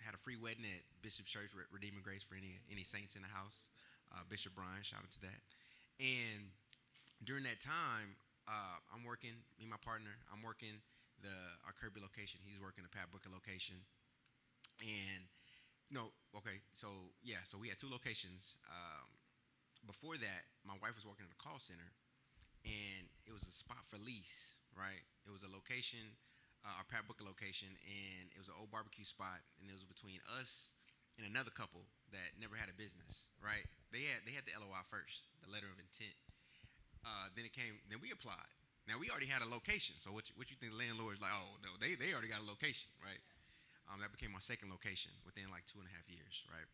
Had a free wedding at Bishop Church, Redeeming Grace for any saints in the house. Bishop Brian, shout out to that. And during that time, I'm working. Me and my partner. I'm working our Kirby location. He's working the Pat Booker location, and. No, okay. So we had 2 locations. Before that, my wife was working at a call center, and it was a spot for lease, right? It was a location, our Pat Booker location, and it was an old barbecue spot, and it was between us and another couple that never had a business, right? They had the LOI first, the letter of intent. Then we applied. Now we already had a location, so what you think the landlord is like? Oh no, they already got a location, right? That became my second location within like 2.5 years, right?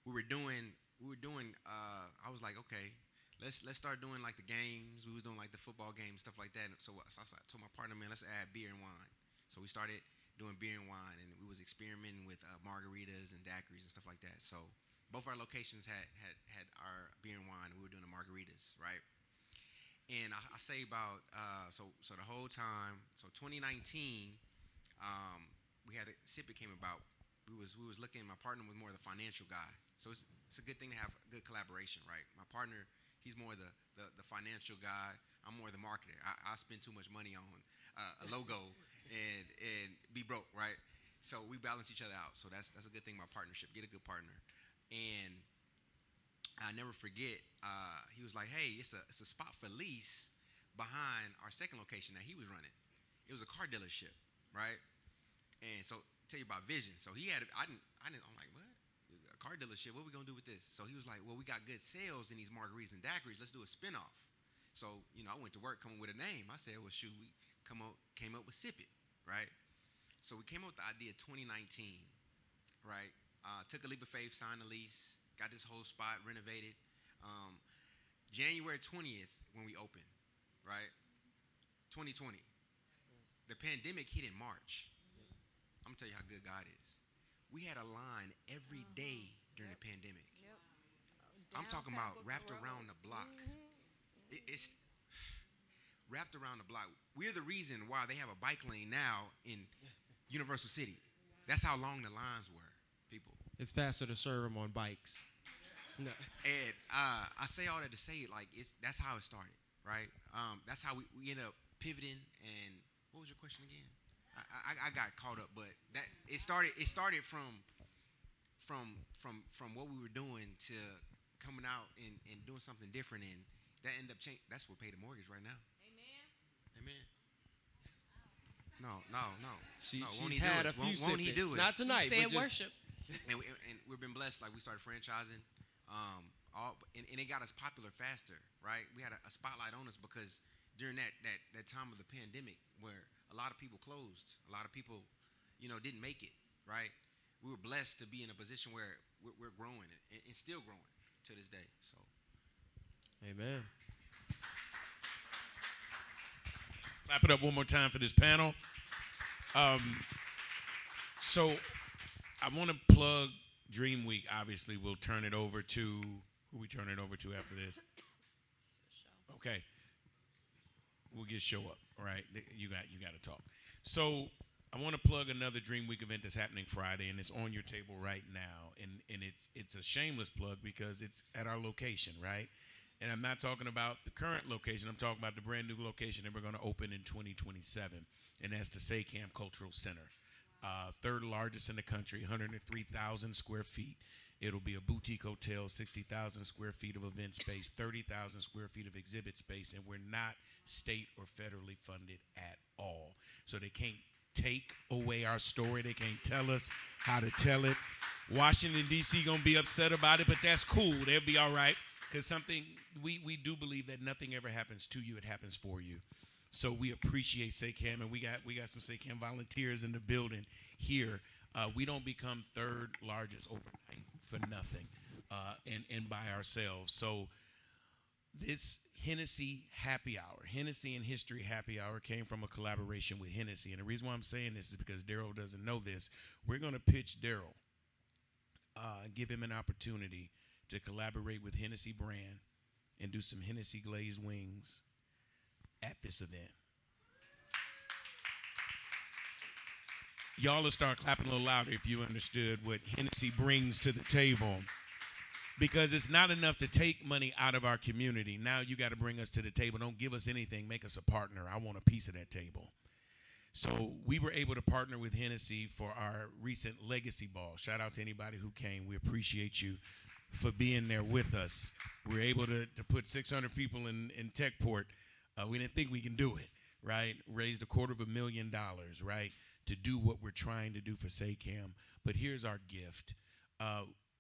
We were doing. I was like, okay, let's start doing like the games. We was doing like the football games, stuff like that. So I told my partner, man, let's add beer and wine. So we started doing beer and wine, and we was experimenting with margaritas and daiquiris and stuff like that. So both our locations had our beer and wine, and we were doing the margaritas, right? And I say about so the whole time, so 2019. We had Sip It came about. We was looking. My partner was more the financial guy, so it's a good thing to have good collaboration, right? My partner, he's more the financial guy. I'm more the marketer. I spend too much money on a logo and be broke, right? So we balance each other out. So that's a good thing about partnership. Get a good partner. And I never forget. He was like, "Hey, it's a spot for lease behind our second location that he was running. It was a car dealership, right?" And so tell you about vision. So he had it. I'm like, what? A car dealership. What are we gonna do with this? So he was like, well, we got good sales in these margaritas and daiquiris. Let's do a spinoff. So I went to work coming with a name. I said, well, shoot, we came up with Sip It, right? So we came up with the idea 2019, right? Took a leap of faith, signed a lease, got this whole spot renovated. January 20th when we opened, right? 2020. The pandemic hit in March. I'm gonna tell you how good God is. We had a line every day during the pandemic. I'm talking about wrapped around the block. It's wrapped around the block. We're the reason why they have a bike lane now in Universal City. That's how long the lines were, people. It's faster to serve them on bikes. No. And I say all that to say, like, that's how it started, right? That's how we ended up pivoting. And what was your question again? I got caught up, but that it started from what we were doing to coming out and doing something different, and that ended up changing. That's what paid the mortgage right now. Amen. No. She's Won't he had do a it? few Won't he do it? Not tonight. Said But just, worship. And we've been blessed. Like, we started franchising, and it got us popular faster, right? We had a spotlight on us because during that time of the pandemic where a lot of people closed, a lot of people, didn't make it, right? We were blessed to be in a position where we're growing and still growing to this day. So, amen. Clap it up one more time for this panel. So I want to plug Dream Week. Obviously, we'll turn it over to who we turn it over to after this. Okay, we'll get show up. All right, you got to talk. So I want to plug another Dream Week event that's happening Friday, and it's on your table right now. And it's a shameless plug because it's at our location, right? And I'm not talking about the current location. I'm talking about the brand new location that we're going to open in 2027, and that's the SACAM Cultural Center. Third largest in the country, 103,000 square feet. It'll be a boutique hotel, 60,000 square feet of event space, 30,000 square feet of exhibit space, and we're not state or federally funded at all. So they can't take away our story. They can't tell us how to tell it. Washington, D.C. going to be upset about it, but that's cool. They'll be all right. Because we do believe that nothing ever happens to you, it happens for you. So we appreciate SACAM, and we got some SACAM volunteers in the building here. We don't become third largest overnight for nothing and by ourselves. So this Hennessy Happy Hour, Hennessy and History Happy Hour came from a collaboration with Hennessy. And the reason why I'm saying this is because Daryl doesn't know this. We're going to pitch Daryl, give him an opportunity to collaborate with Hennessy brand and do some Hennessy glazed wings at this event. Y'all will start clapping a little louder if you understood what Hennessy brings to the table. Because it's not enough to take money out of our community. Now you got to bring us to the table. Don't give us anything. Make us a partner. I want a piece of that table. So we were able to partner with Hennessy for our recent Legacy Ball. Shout out to anybody who came. We appreciate you for being there with us. We're able to put 600 people in Techport. We didn't think we can do it, right? Raised $250,000, right, to do what we're trying to do for SACAM. But here's our gift.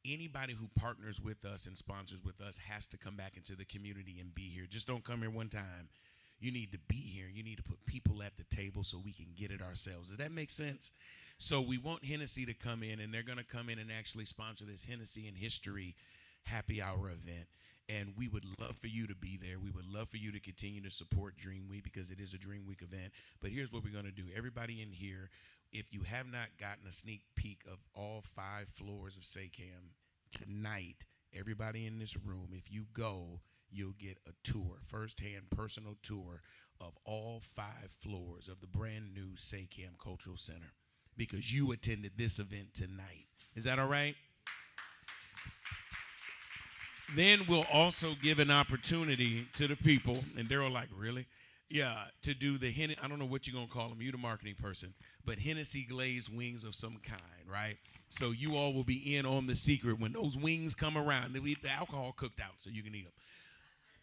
Anybody who partners with us and sponsors with us has to come back into the community and be here. Just don't come here one time. You need to be here. You need to put people at the table so we can get it ourselves. Does that make sense? So we want Hennessy to come in, and they're going to come in and actually sponsor this Hennessy and History Happy Hour event. And we would love for you to be there. We would love for you to continue to support Dream Week because it is a Dream Week event. But here's what we're going to do. Everybody in here, if you have not gotten a sneak peek of all 5 floors of SACAM tonight, everybody in this room, if you go, you'll get a tour, firsthand personal tour of all 5 floors of the brand new SACAM Cultural Center because you attended this event tonight. Is that all right? Then we'll also give an opportunity to the people, and they're all like, really? Yeah, to do the Hennessy, I don't know what you're going to call them, you're the marketing person, but Hennessy glazed wings of some kind, right? So you all will be in on the secret when those wings come around. The alcohol cooked out so you can eat them.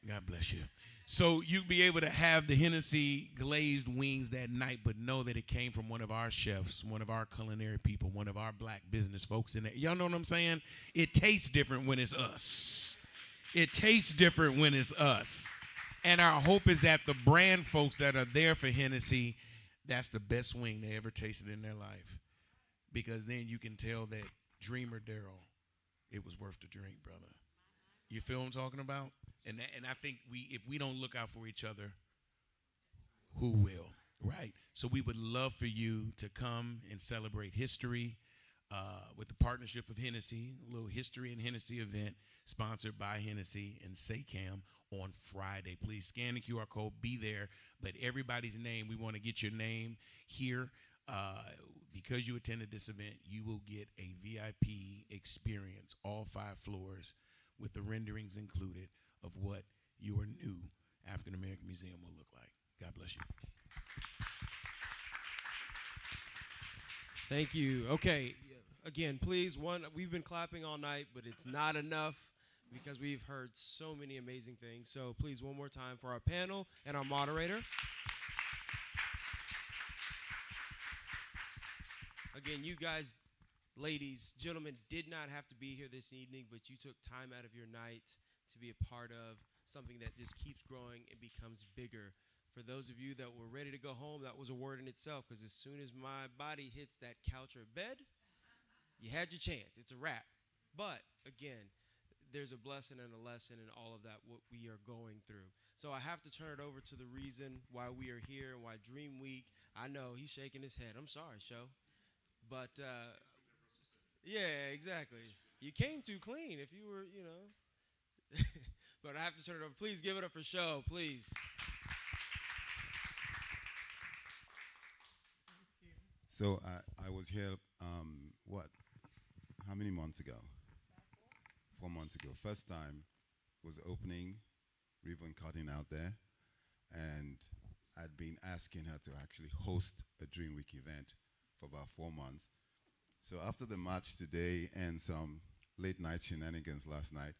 God bless you. So you'll be able to have the Hennessy glazed wings that night, but know that it came from one of our chefs, one of our culinary people, one of our black business folks in there. Y'all know what I'm saying? It tastes different when it's us. It tastes different when it's us. And our hope is that the brand folks that are there for Hennessy, that's the best wing they ever tasted in their life. Because then you can tell that Dreamer Daryl, it was worth the drink, brother. You feel what I'm talking about? And I think if we don't look out for each other, who will? Right. So we would love for you to come and celebrate history with the partnership of Hennessy, a little history and Hennessy event sponsored by Hennessy and SACAM on Friday. Please scan the QR code, be there. But everybody's name, we want to get your name here. Because you attended this event, you will get a VIP experience, all 5 floors, with the renderings included of what your new African American Museum will look like. God bless you. Thank you. Okay, again, please, we've been clapping all night, but it's not enough because we've heard so many amazing things. So please, one more time for our panel and our moderator. Again, you guys, ladies, gentlemen, did not have to be here this evening, but you took time out of your night to be a part of something that just keeps growing and becomes bigger. For those of you that were ready to go home, that was a word in itself, because as soon as my body hits that couch or bed, you had your chance. It's a wrap. But, again, there's a blessing and a lesson in all of that, what we are going through. So I have to turn it over to the reason why we are here and why Dream Week. I know, he's shaking his head. I'm sorry, Show. But, yeah, exactly. You came too clean if you were, you know. But I have to turn it over. Please give it up for Show, please. So I was here, how many months ago? 4 months ago. First time was opening, ribbon cutting out there, and I'd been asking her to actually host a Dream Week event for about 4 months. So after the match today and some late night shenanigans last night,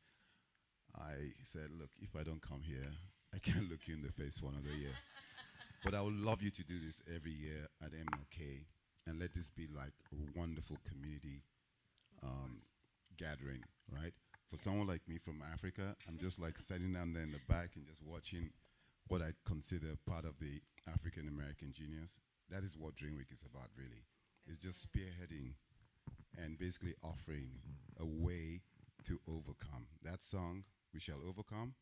I said, look, if I don't come here, I can't look you in the face for another year. But I would love you to do this every year at MLK, and let this be like a wonderful community gathering, right? For someone like me from Africa, I'm just like sitting down there in the back and just watching what I consider part of the African American genius. That is what Dream Week is about, really. It's just spearheading and basically offering a way to overcome. That song, We Shall Overcome,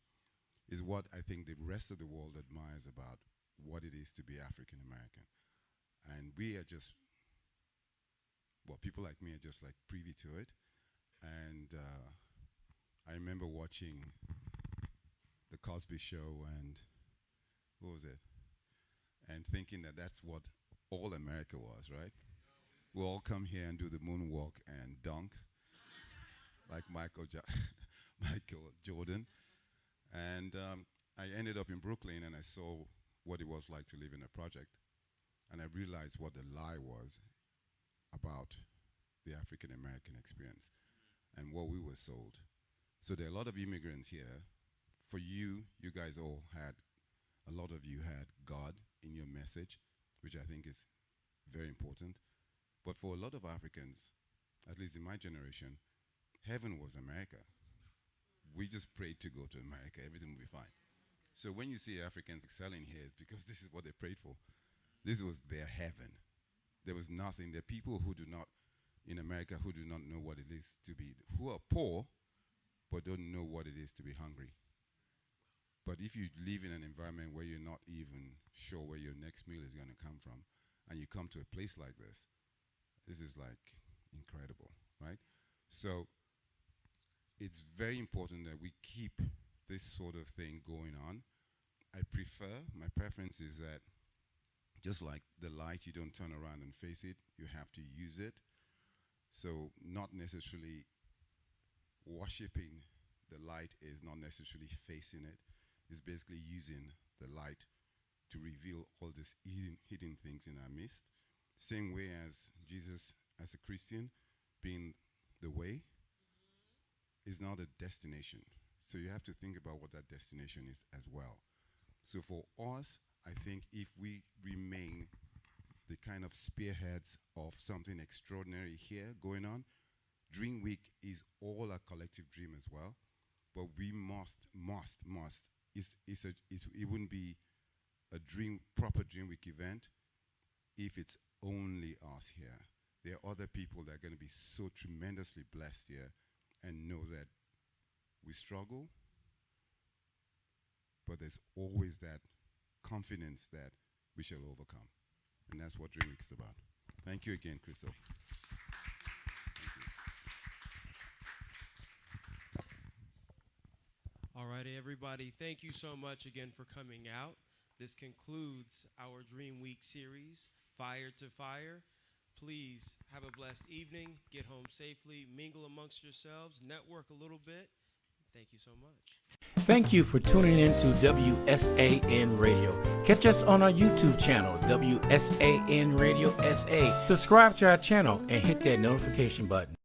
is what I think the rest of the world admires about what it is to be African American. And we are just, well, people like me are just like privy to it. And I remember watching the Cosby Show and, what was it? And thinking that that's what all America was, right? We'll all come here and do the moonwalk and dunk like Michael Jordan. And I ended up in Brooklyn and I saw what it was like to live in a project. And I realized what the lie was about the African American experience and what we were sold. So there are a lot of immigrants here. For you, you guys all had, a lot of you had God in your message, which I think is very important. But for a lot of Africans, at least in my generation, heaven was America. We just prayed to go to America, everything will be fine. So when you see Africans excelling here, it's because this is what they prayed for. This was their heaven. There was nothing. There are people who do not, in America, who do not know what it is to be, who are poor, but don't know what it is to be hungry. But if you live in an environment where you're not even sure where your next meal is going to come from, and you come to a place like this is like incredible, right? So it's very important that we keep this sort of thing going on. My preference is that just like the light, you don't turn around and face it, you have to use it. So not necessarily worshiping the light is not necessarily facing it. It's basically using the light to reveal all these hidden things in our midst. Same way as Jesus, as a Christian, being the way, is not a destination. So you have to think about what that destination is as well. So for us, I think if we remain the kind of spearheads of something extraordinary here going on, Dream Week is all a collective dream as well. But we must. It wouldn't be a proper Dream Week event if it's only us here. There are other people that are going to be so tremendously blessed here and know that We struggle, but there's always that confidence that we shall overcome. And that's what Dream Week is about. Thank you again, Crystal. All righty, everybody. Thank you so much again for coming out. This concludes our Dream Week series, Fire to Fire. Please have a blessed evening. Get home safely. Mingle amongst yourselves. Network a little bit. Thank you so much. Thank you for tuning in to WSAN Radio. Catch us on our YouTube channel, WSAN Radio SA. Subscribe to our channel and hit that notification button.